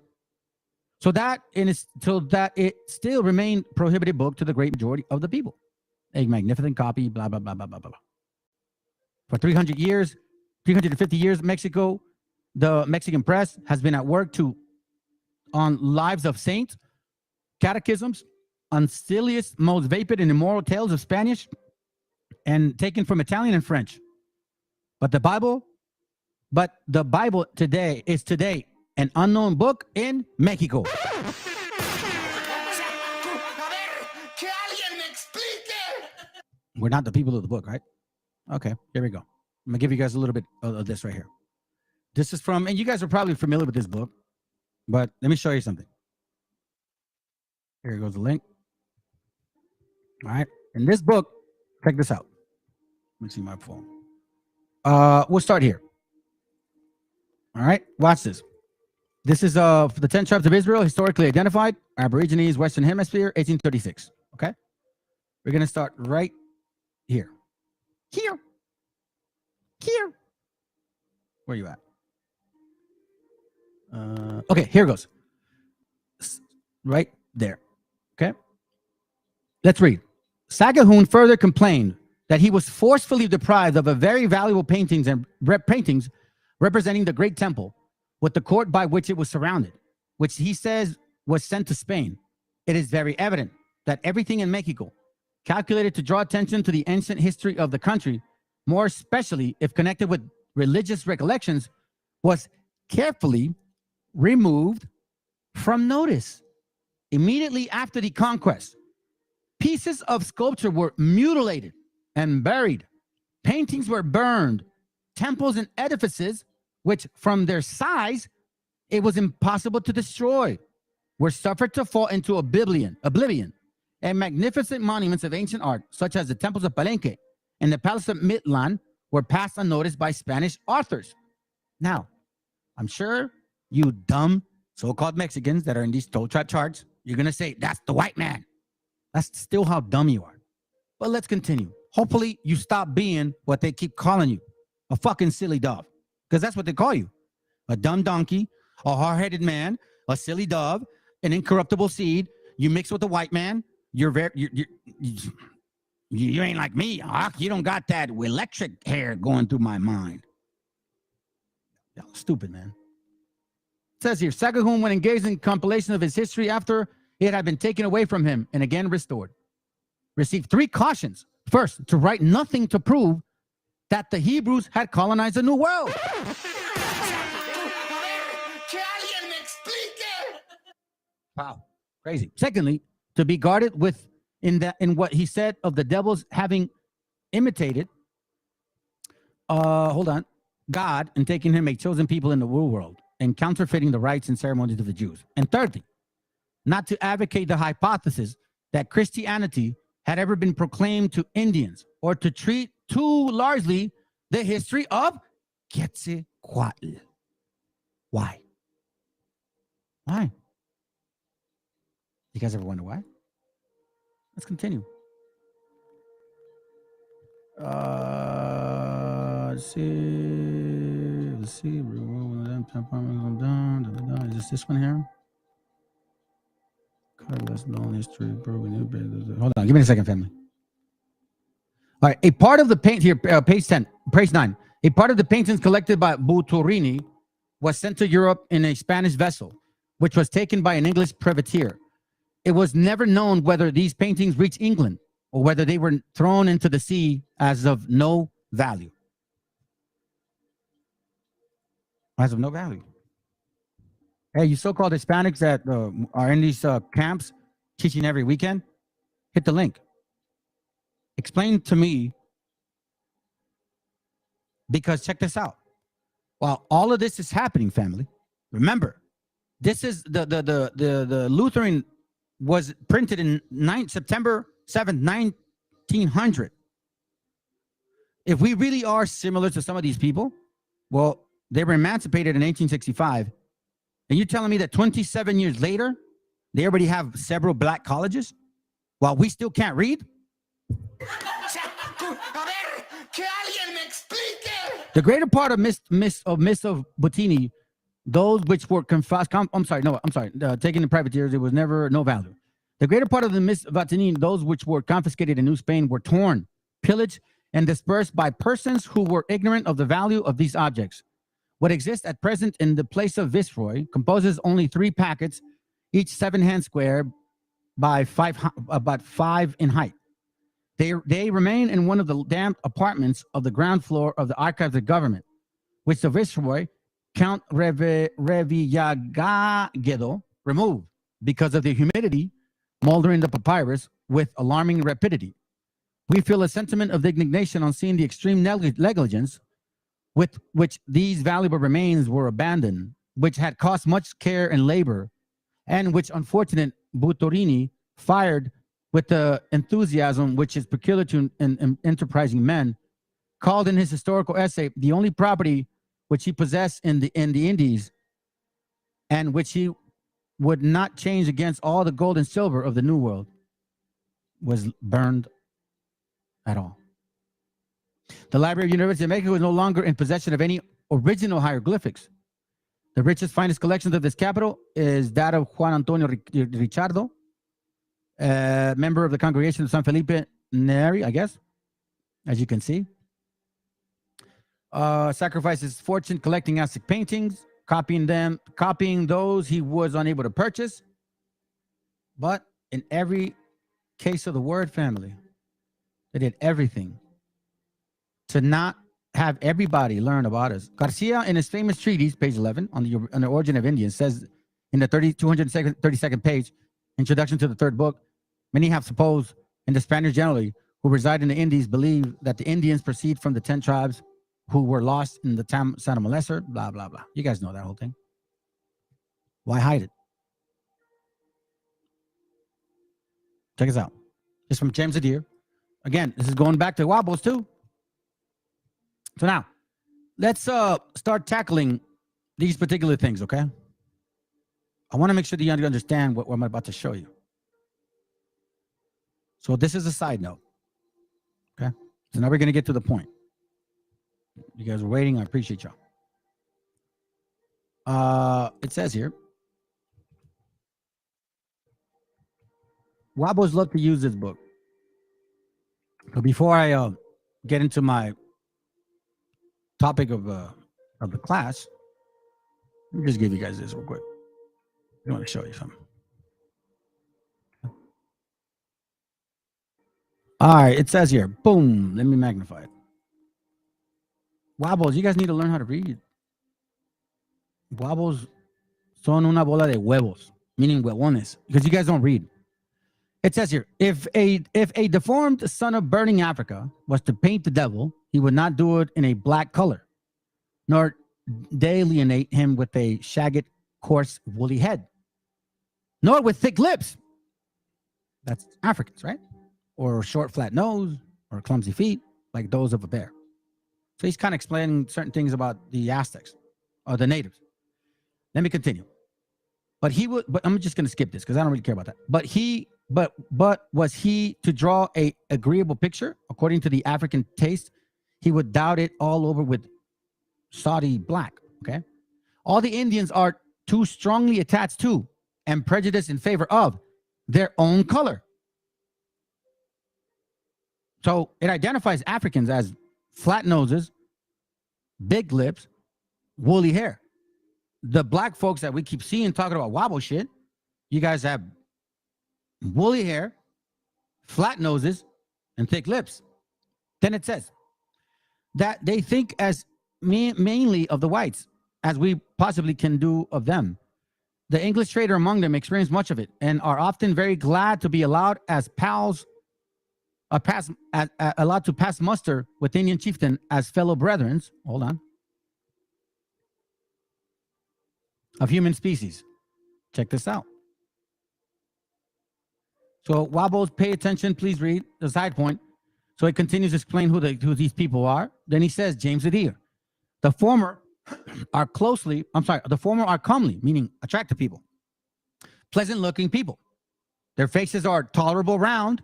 So that it still remained prohibited book to the great majority of the people. A magnificent copy, blah, blah, blah, blah, blah, blah. For 350 years, Mexico, the Mexican press has been at work on lives of saints, catechisms, on silliest, most vapid and immoral tales of Spanish, and taken from Italian and French. But the Bible today is an unknown book in Mexico. We're not the people of the book, right? Okay, here we go. I'm gonna give you guys a little bit of this right here. This is from, and you guys are probably familiar with this book, but let me show you something. Here goes the link. All right, in this book, check this out. Let me see my phone. We'll start here. All right, watch this. This is for the 10 tribes of Israel, historically identified, Aborigines, Western Hemisphere, 1836. Okay, we're gonna start right here. Here. Where are you at? Okay, here goes. Right there. Okay. Let's read. Sagahoon further complained that he was forcefully deprived of a very valuable paintings representing the great temple with the court by which it was surrounded, which he says was sent to Spain. It is very evident that everything in Mexico, calculated to draw attention to the ancient history of the country, more especially if connected with religious recollections, was carefully removed from notice. Immediately after the conquest, pieces of sculpture were mutilated and buried. Paintings were burned. Temples and edifices, which from their size, it was impossible to destroy, were suffered to fall into oblivion. And magnificent monuments of ancient art, such as the temples of Palenque and the Palace of Mitlan, were passed unnoticed by Spanish authors. Now, I'm sure you dumb so-called Mexicans that are in these 12 tribe charts, you're going to say, that's the white man. That's still how dumb you are. But let's continue. Hopefully, you stop being what they keep calling you, a fucking silly dove, because that's what they call you. A dumb donkey, a hard-headed man, a silly dove, an incorruptible seed. You mix with a white man, you ain't like me, Hawk. You don't got that electric hair going through my mind. Y'all stupid, man. It says here, Sagahoon, when engaged in compilation of his history after it had been taken away from him and again restored, received 3 cautions. First, to write nothing to prove that the Hebrews had colonized the New World. Wow, crazy. Secondly, to be guarded with in what he said of the devils having imitated God and taking him a chosen people in the world and counterfeiting the rites and ceremonies of the Jews. And thirdly, not to advocate the hypothesis that Christianity had ever been proclaimed to Indians or to treat too largely the history of Quetzalcoatl. Why? Why? You guys ever wonder why? Let's continue. Let's see. Is this one here? Hold on, give me a second, family. All right, a part of the paint here, page 10, page 9. A part of the paintings collected by Buturini was sent to Europe in a Spanish vessel, which was taken by an English privateer. It was never known whether these paintings reached England or whether they were thrown into the sea as of no value. As of no value. Hey, you so-called Hispanics that are in these camps teaching every weekend, hit the link. Explain to me, because check this out. While all of this is happening, family, remember, this is the Lutheran was printed in September 7th, 1900. If we really are similar to some of these people, well, they were emancipated in 1865. And you're telling me that 27 years later, they already have several black colleges while we still can't read? The greater part of Miss of Bottini, those which were taken in privateers, it was never no value. The greater part of the Miss Bottini, those which were confiscated in New Spain, were torn, pillaged, and dispersed by persons who were ignorant of the value of these objects. What exists at present in the place of Viceroy composes only 3 packets, each 7 hand square by 5, about 5 in height. They remain in one of the damp apartments of the ground floor of the archives of government, which the Viceroy, Count Revillagigedo, removed because of the humidity moldering the papyrus with alarming rapidity. We feel a sentiment of indignation on seeing the extreme negligence with which these valuable remains were abandoned, which had cost much care and labor, and which unfortunate Butorini fired with the enthusiasm which is peculiar to enterprising men, called in his historical essay the only property which he possessed in the Indies, and which he would not change against all the gold and silver of the New World, was burned at all. The Library of the University of Mexico was no longer in possession of any original hieroglyphics. The richest, finest collections of this capital is that of Juan Antonio Richardo, member of the congregation of San Felipe Neri, I guess, as you can see. Sacrificed his fortune collecting Aztec paintings, copying those he was unable to purchase. But in every case of the word, family, they did everything to not have everybody learn about us. Garcia, in his famous treatise, page 11, on the origin of Indians, says in the 232nd page, introduction to the 3rd book, many have supposed, and the Spaniards generally, who reside in the Indies, believe that the Indians proceed from the 10 tribes who were lost in the Santa Malesser, blah, blah, blah. You guys know that whole thing. Why hide it? Check this out. It's from James Adair. Again, this is going back to Wobbles too. So now, let's start tackling these particular things, okay? I want to make sure that you understand what I'm about to show you. So this is a side note, okay? So now we're going to get to the point. You guys are waiting. I appreciate y'all. It says here, Wobbles love to use this book. But before I get into my topic of the class, let me just give you guys this real quick. I want to show you something. All right, it says here, boom. Let me magnify it. Wobbles, you guys need to learn how to read. Wobbles son una bola de huevos, meaning huevones, because you guys don't read. It says here, if a deformed son of burning Africa was to paint the devil, he would not do it in a black color, nor delineate him with a shagged, coarse, woolly head, nor with thick lips. That's Africans, right? Or short, flat nose, or clumsy feet, like those of a bear. So he's kind of explaining certain things about the Aztecs, or the natives. Let me continue. But I'm just going to skip this because I don't really care about that. But was he to draw a agreeable picture according to the African taste, he would doubt it all over with Saudi black. Okay, all the Indians are too strongly attached to and prejudiced in favor of their own color. So it identifies Africans as flat noses, big lips, woolly hair. The black folks that we keep seeing talking about wobble shit, you guys have woolly hair, flat noses, and thick lips. Then it says that they think as mainly of the whites as we possibly can do of them. The English trader among them experienced much of it and are often very glad to be allowed as pals, allowed to pass muster with Indian chieftain as fellow brethren. Hold on. Of human species. Check this out. So Wobbles, pay attention. Please read the side point. So he continues to explain who these people are. Then he says, James the deer. The former are comely, meaning attractive people, pleasant looking people. Their faces are tolerably round,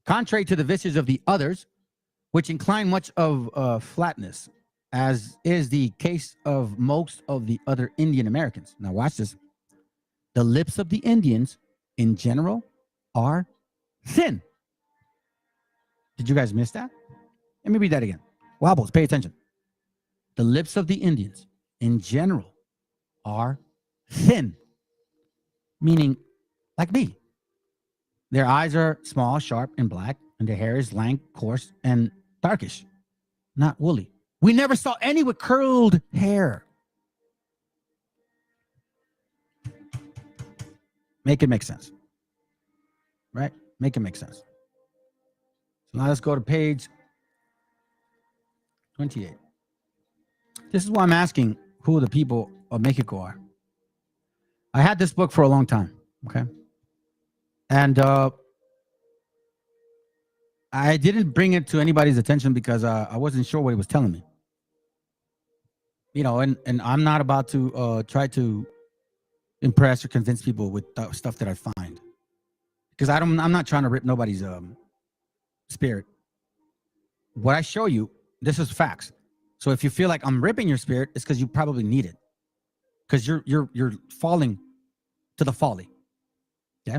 contrary to the visage of the others, which incline much of flatness, as is the case of most of the other Indian Americans. Now watch this. The lips of the Indians in general are thin. Did you guys miss that? Let me read that again. Wobbles, pay attention. The lips of the Indians in general are thin, meaning like me. Their eyes are small, sharp, and black, and their hair is lank, coarse, and darkish, not woolly. We never saw any with curled hair. Make it make sense. Right? Make it make sense. So now let's go to page 28. This is why I'm asking who the people of Mexico are. I had this book for a long time, okay? And I didn't bring it to anybody's attention because I wasn't sure what he was telling me. You know, and I'm not about to try to impress or convince people with stuff that I find. Because I'm not trying to rip nobody's spirit. What I show you, this is facts. So if you feel like I'm ripping your spirit, it's because you probably need it. Because you're falling to the folly. Yeah?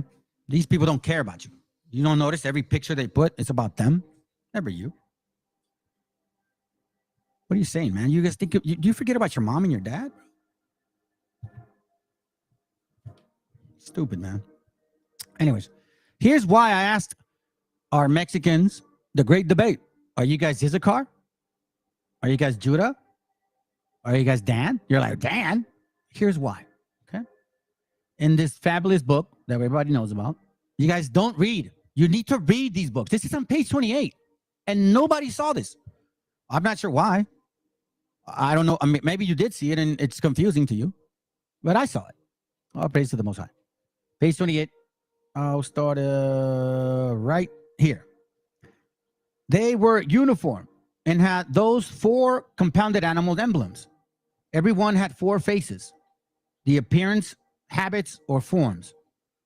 These people don't care about you. You don't notice every picture they put, it's about them, never you. What are you saying, man? You guys think do you forget about your mom and your dad? Stupid, man. Anyways, here's why I asked our Mexicans the great debate. Are you guys Issachar? Are you guys Judah? Are you guys Dan? You're like, Dan? Here's why. Okay. In this fabulous book that everybody knows about, you guys don't read. You need to read these books. This is on page 28. And nobody saw this. I'm not sure why. I don't know. I mean, maybe you did see it and it's confusing to you. But I saw it. All praise to the Most High. Page 28. I'll start right here. They were uniform and had those 4 compounded animal emblems. Everyone had 4 faces, the appearance, habits, or forms,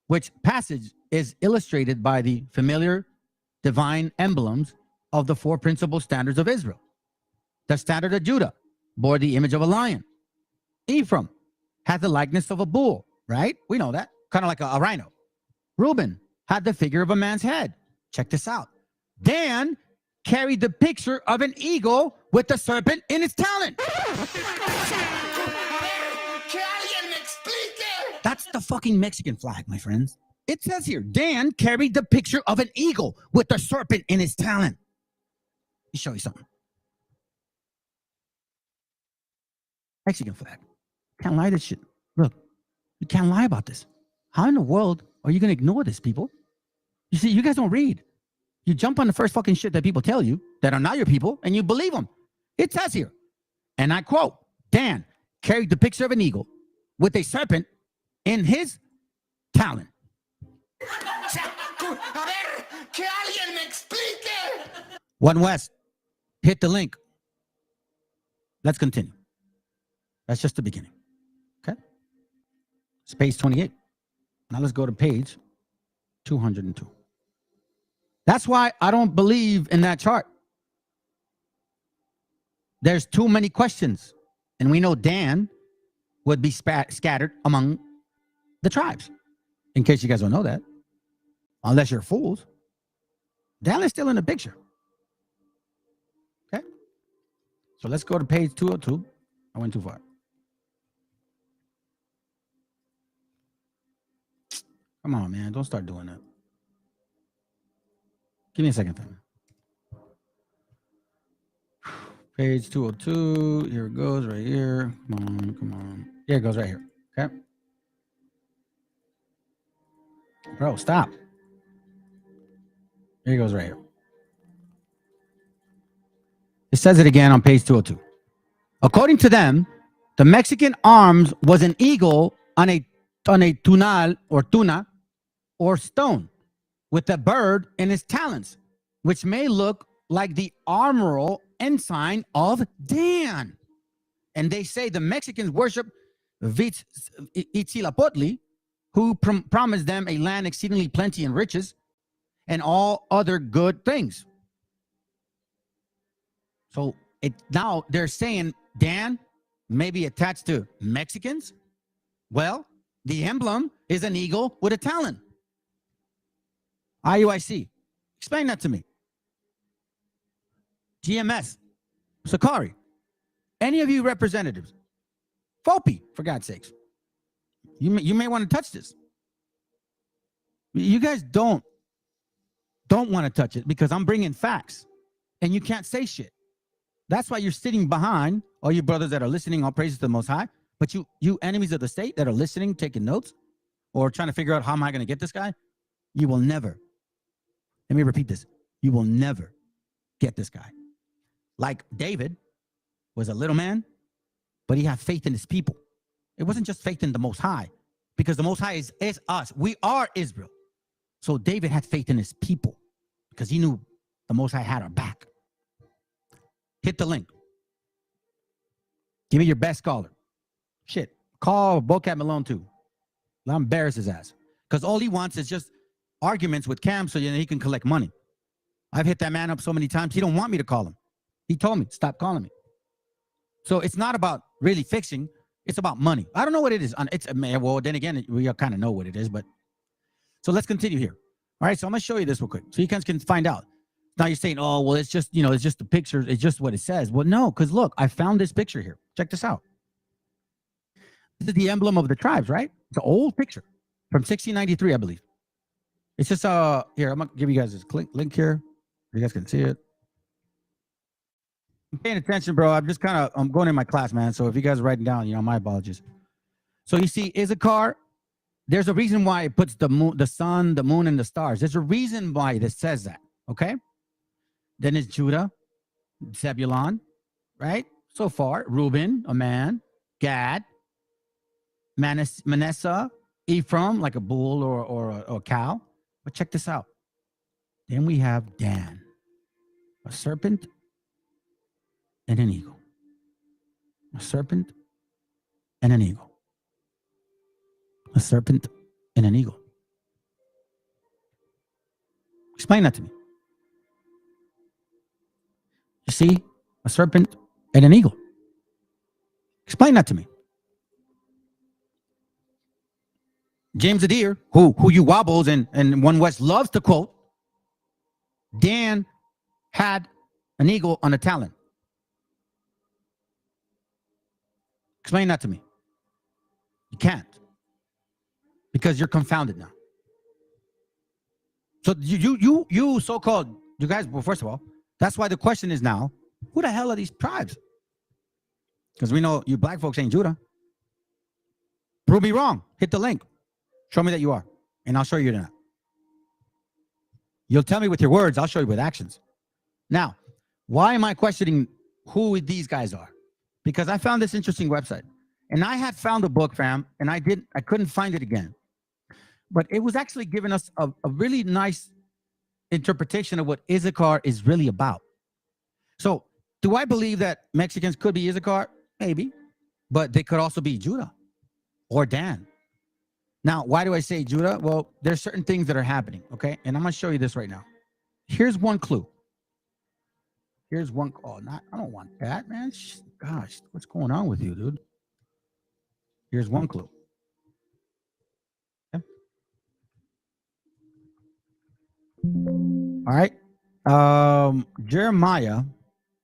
which passage is illustrated by the familiar divine emblems of the 4 principal standards of Israel. The standard of Judah bore the image of a lion. Ephraim had the likeness of a bull, right? We know that, kind of like a rhino. Reuben had the figure of a man's head. Check this out. Dan carried the picture of an eagle with the serpent in its talon. That's the fucking Mexican flag, my friends. It says here, Dan carried the picture of an eagle with the serpent in his talon. Let me show you something. Mexican flag. Can't lie this shit. Look, you can't lie about this. How in the world are you going to ignore this, people? You see, you guys don't read. You jump on the first fucking shit that people tell you that are not your people, and you believe them. It says here, and I quote, Dan carried the picture of an eagle with a serpent in his talon. One West, hit the link. Let's continue. That's just the beginning. Okay? It's page 28. Now let's go to page 202. That's why I don't believe in that chart. There's too many questions. And we know Dan would be scattered among the tribes. In case you guys don't know that. Unless you're fools. Dan is still in the picture. Okay? So let's go to page 202. I went too far. Come on, man. Don't start doing that. Give me a second, fam. Page 202. Here it goes, right here. Come on, come on. Here it goes, right here. Okay. Bro, stop. Here it goes, right here. It says it again on page 202. According to them, the Mexican arms was an eagle on a tunal or tuna or stone with a bird in his talons. which may look like the armoral ensign of Dan. And they say the Mexicans worship Huitzilopochtli, who promised them a land exceedingly plenty and riches and all other good things. So now they're saying Dan may be attached to Mexicans. Well, the emblem is an eagle with a talon. IUIC. Explain that to me. GMS. Sakari. Any of you representatives. FOPI, for God's sakes. You may want to touch this. You guys don't want to touch it because I'm bringing facts. And you can't say shit. That's why you're sitting behind all you brothers that are listening, all praises to the Most High. But you enemies of the state that are listening, taking notes, or trying to figure out how am I going to get this guy, you will never, let me repeat this, you will never get this guy. Like David was a little man, but he had faith in his people. It wasn't just faith in the Most High, because the Most High is us. We are Israel. So David had faith in his people because he knew the Most High had our back. Hit the link. Give me your best caller. Shit, call Bocat Malone too. I'll embarrass his ass. Because all he wants is just arguments with Cam so he can collect money. I've hit that man up so many times, he don't want me to call him. He told me, stop calling me. So it's not about really fixing, it's about money. I don't know what it is. Well, then again, we kind of know what it is, but. So let's continue here. All right, so I'm going to show you this real quick so you guys can find out. Now you're saying, oh, well, it's just, it's just the picture. It's just what it says. Well, no, because look, I found this picture here. Check this out. This is the emblem of the tribes, right? It's an old picture from 1693, I believe. It's just, here, I'm going to give you guys this link here. You guys can see it. I'm paying attention, bro. I'm going in my class, man. So if you guys are writing down, my apologies. So you see Issachar, there's a reason why it puts the moon, the sun, the moon, and the stars. There's a reason why this says that, okay? Then it's Judah, Zebulon, right? So far, Reuben, a man, Gad, Manasseh, Ephraim, like a bull or a cow. But check this out. Then we have Dan, a serpent and an eagle. A serpent and an eagle. A serpent and an eagle. Explain that to me. You see, a serpent and an eagle. Explain that to me. James Adair, who you wobbles and One West loves to quote, Dan had an eagle on a talon. Explain that to me. You can't. Because you're confounded now. So you so-called, you guys, well, first of all, that's why the question is now, who the hell are these tribes? Because we know you black folks ain't Judah. Prove me wrong. Hit the link. Show me that you are. And I'll show you that. You'll tell me with your words, I'll show you with actions. Now, why am I questioning who these guys are? Because I found this interesting website. And I had found a book, fam, and I couldn't find it again. But it was actually giving us a really nice interpretation of what Issachar is really about. So, do I believe that Mexicans could be Issachar? Maybe. But they could also be Judah or Dan. Now, why do I say Judah? Well, there's certain things that are happening, okay? And I'm going to show you this right now. Here's one clue. Here's one. Oh, I don't want that, man. Gosh, what's going on with you, dude? Here's one clue. Okay. All right. Jeremiah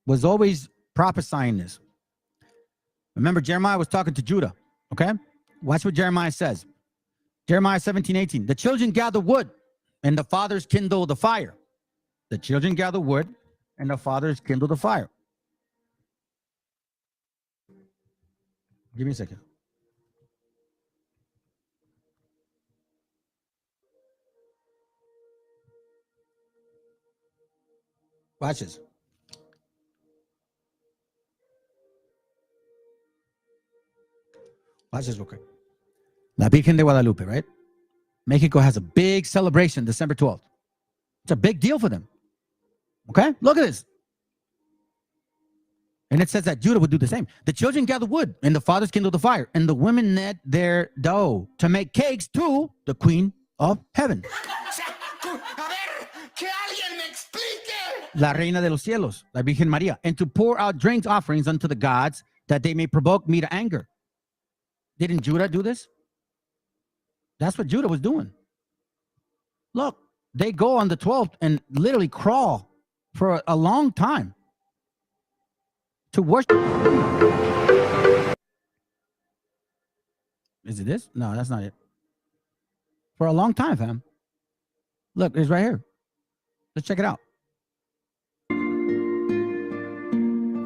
was always prophesying this. Remember, Jeremiah was talking to Judah, okay? Watch what Jeremiah says. Jeremiah 17:18. The children gather wood, and the fathers kindle the fire. The children gather wood, and the fathers kindle the fire. Give me a second. Watch this. Watch this real quick. La Virgen de Guadalupe, right? Mexico has a big celebration December 12th. It's a big deal for them. Okay, look at this. And it says that Judah would do the same. The children gather wood, and the fathers kindle the fire, and the women knead their dough to make cakes to the queen of heaven. La reina de los cielos, la Virgen María, and to pour out drink offerings unto the gods, that they may provoke me to anger. Didn't Judah do this? That's what Judah was doing. Look, they go on the 12th and literally crawl for a long time to worship. Is it this? No, that's not it. For a long time, fam. Look, it's right here. Let's check it out.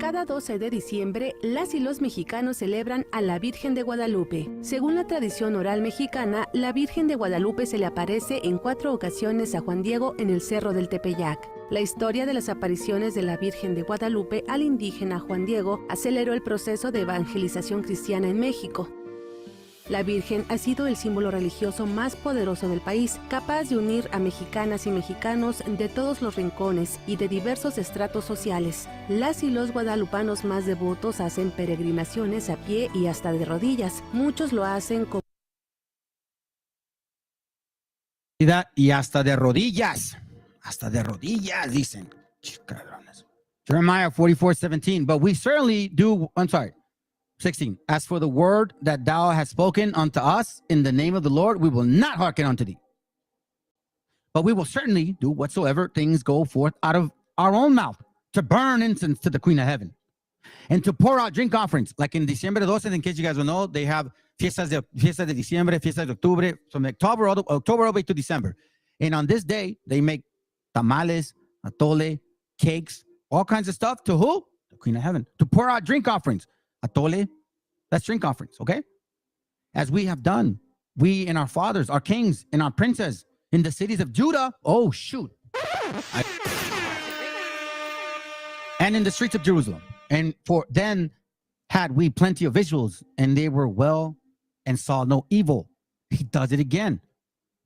Cada 12 de diciembre, las y los mexicanos celebran a la Virgen de Guadalupe. Según la tradición oral mexicana, la Virgen de Guadalupe se le aparece en 4 ocasiones a Juan Diego en el Cerro del Tepeyac. La historia de las apariciones de la Virgen de Guadalupe al indígena Juan Diego aceleró el proceso de evangelización cristiana en México. La Virgen ha sido el símbolo religioso más poderoso del país, capaz de unir a mexicanas y mexicanos de todos los rincones y de diversos estratos sociales. Las y los guadalupanos más devotos hacen peregrinaciones a pie y hasta de rodillas. Muchos lo hacen con... Y hasta de rodillas. Hasta de rodillas, dicen. Jeremiah 44:17. But we certainly do... I'm sorry. 16. As for the word that thou hast spoken unto us in the name of the Lord, we will not hearken unto thee. But we will certainly do whatsoever things go forth out of our own mouth, to burn incense to the Queen of Heaven, and to pour out drink offerings. Like in Diciembre 12, in case you guys don't know, they have fiestas de Diciembre, fiestas de Octubre, from October all the way to December. And on this day, they make tamales, atole, cakes, all kinds of stuff. To who? The Queen of Heaven. To pour out drink offerings. Atole, that's drink offerings, okay? As we have done, we and our fathers, our kings and our princes in the cities of Judah, oh shoot. And in the streets of Jerusalem. And for then had we plenty of visuals, and they were well and saw no evil. He does it again.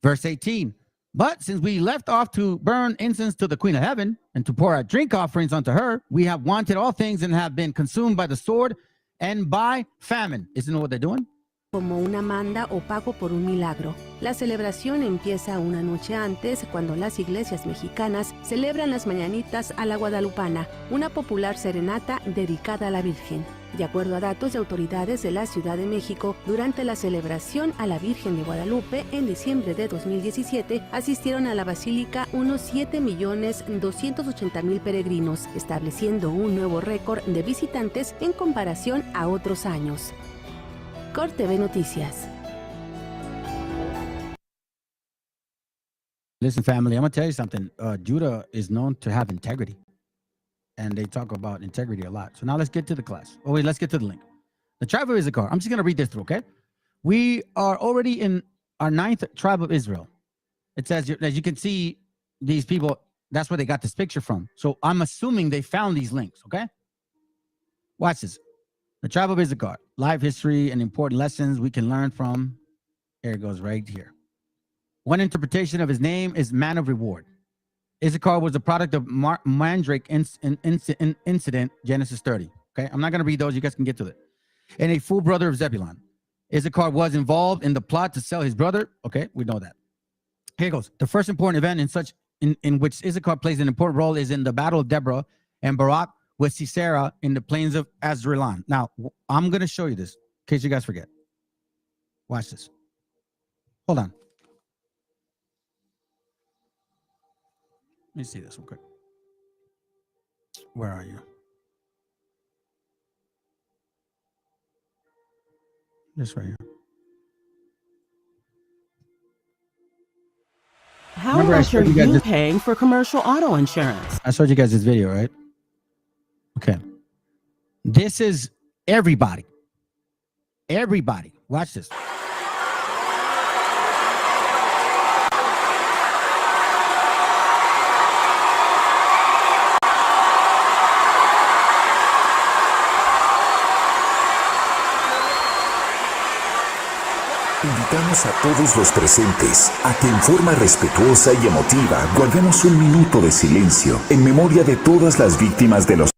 Verse 18. But since we left off to burn incense to the Queen of Heaven and to pour out drink offerings unto her, we have wanted all things and have been consumed by the sword and by famine. Isn't that what they're doing? Como una manda o pago por un milagro. La celebración empieza una noche antes, cuando las iglesias mexicanas celebran las mañanitas a la guadalupana, una popular serenata dedicada a la Virgen. De acuerdo a datos de autoridades de la Ciudad de México, durante la celebración a la Virgen de Guadalupe en diciembre de 2017, asistieron a la basílica unos 7.280.000 peregrinos, estableciendo un nuevo récord de visitantes en comparación a otros años. Cor TV Noticias. Listen, family, I'm going to tell you something. Judah is known to have integrity. And they talk about integrity a lot. So now let's get to the class. Oh, wait, let's get to the link. The tribe of Issachar. I'm just going to read this through, okay? We are already in our 9th tribe of Israel. It says, as you can see, these people, that's where they got this picture from. So I'm assuming they found these links, okay? Watch this. The tribe of Issachar. Life history and important lessons we can learn from. Here it goes right here. One interpretation of his name is man of reward. Issachar was a product of Mandrake incident, Genesis 30. Okay, I'm not going to read those. You guys can get to it. And a full brother of Zebulun. Issachar was involved in the plot to sell his brother. Okay, we know that. Here it goes. The first important event in which Issachar plays an important role is in the Battle of Deborah and Barak with Sisera in the plains of Azraelan. Now, I'm going to show you this in case you guys forget. Watch this. Hold on. Let me see this real quick. Where are you? This right here. How much are you paying for commercial auto insurance? I showed you guys this video, right? Okay. This is everybody. Everybody. Watch this. Invitamos a todos los presentes a que en forma respetuosa y emotiva guardemos un minuto de silencio en memoria de todas las víctimas de los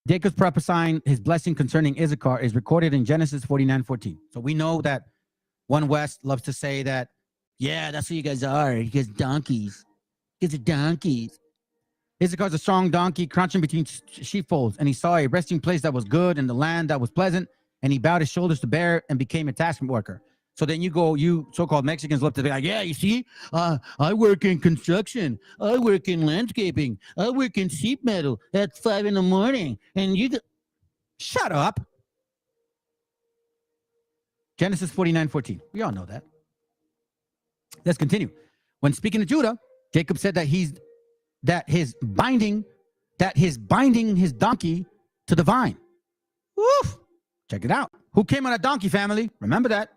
Jacob's prophesying his blessing concerning Issachar is recorded in Genesis 49:14. So we know that One West loves to say that, yeah, that's who you guys are. You guys donkeys. You guys are donkeys. Issachar's a strong donkey crouching between sheepfolds, and he saw a resting place that was good and the land that was pleasant, and he bowed his shoulders to bear and became a task worker. So then you so-called Mexicans love to be like, yeah, you see, I work in construction, I work in landscaping, I work in sheet metal at 5 a.m, and shut up. Genesis 49:14. We all know that. Let's continue. When speaking to Judah, Jacob said that he's binding his donkey to the vine. Woof. Check it out. Who came on a donkey, family? Remember that.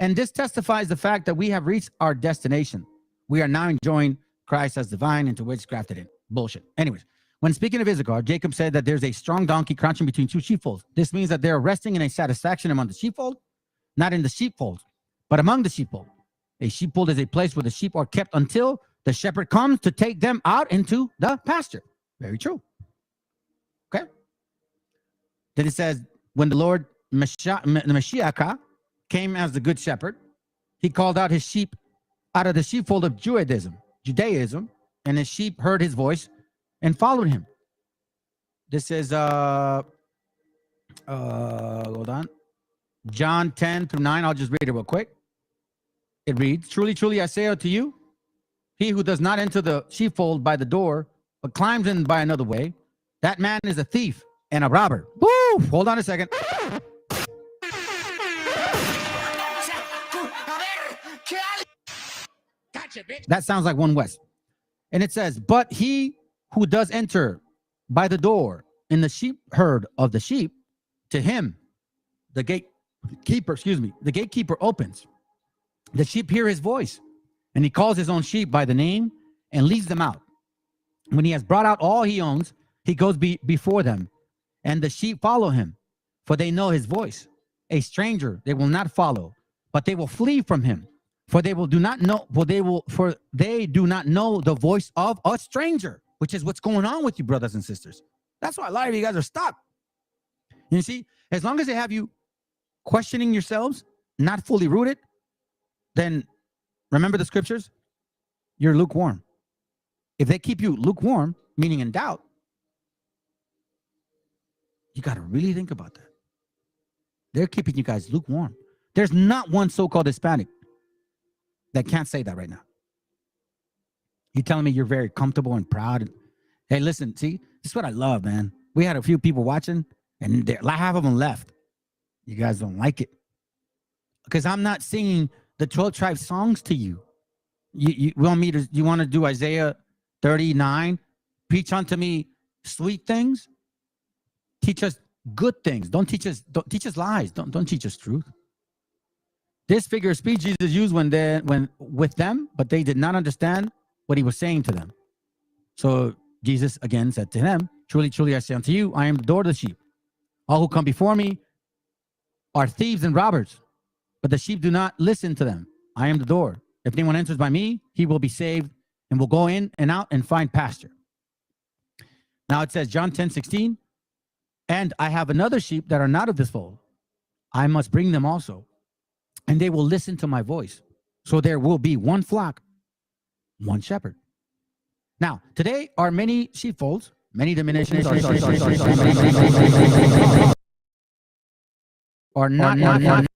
And this testifies the fact that we have reached our destination. We are now enjoying Christ as the vine into which grafted in. Bullshit. Anyways, when speaking of Issachar, Jacob said that there's a strong donkey crouching between two sheepfolds. This means that they're resting in a satisfaction among the sheepfold, not in the sheepfold, but among the sheepfold. A sheepfold is a place where the sheep are kept until the shepherd comes to take them out into the pasture. Very true. Okay. Then it says, when the Lord Meshiacha came as the good shepherd, he called out his sheep out of the sheepfold of Judaism, and his sheep heard his voice and followed him. This is hold on. John 10-9. I'll just read it real quick. It reads, truly, truly, I say unto you, he who does not enter the sheepfold by the door, but climbs in by another way, that man is a thief and a robber. Woo! Hold on a second. That sounds like One West. And it says, but he who does enter by the door in the sheep herd of the sheep, to him, the gatekeeper opens. The sheep hear his voice, and he calls his own sheep by the name and leads them out. When he has brought out all he owns, he goes before them, and the sheep follow him, for they know his voice. A stranger they will not follow, but they will flee from him, for they do not know the voice of a stranger, which is what's going on with you, brothers and sisters. That's why a lot of you guys are stuck. You see, as long as they have you questioning yourselves, not fully rooted, then remember the scriptures, you're lukewarm. If they keep you lukewarm, meaning in doubt, you got to really think about that. They're keeping you guys lukewarm. There's not one so-called Hispanic that can't say that right now. You're telling me you're very comfortable and proud. Hey, listen, see, this is what I love, man. We had a few people watching, and half of them left. You guys don't like it. Because I'm not singing the 12 tribe songs to you. You want me to, you want to do Isaiah 39? Preach unto me sweet things. Teach us good things. Don't teach us lies. Don't teach us truth. This figure of speech Jesus used when with them, but they did not understand what he was saying to them. So Jesus again said to them, truly, truly, I say unto you, I am the door of the sheep. All who come before me are thieves and robbers, but the sheep do not listen to them. I am the door. If anyone enters by me, he will be saved and will go in and out and find pasture. Now it says, John 10:16, and I have another sheep that are not of this fold. I must bring them also, and they will listen to my voice. So there will be one flock, one shepherd. Now, today are many sheepfolds, many denominations are not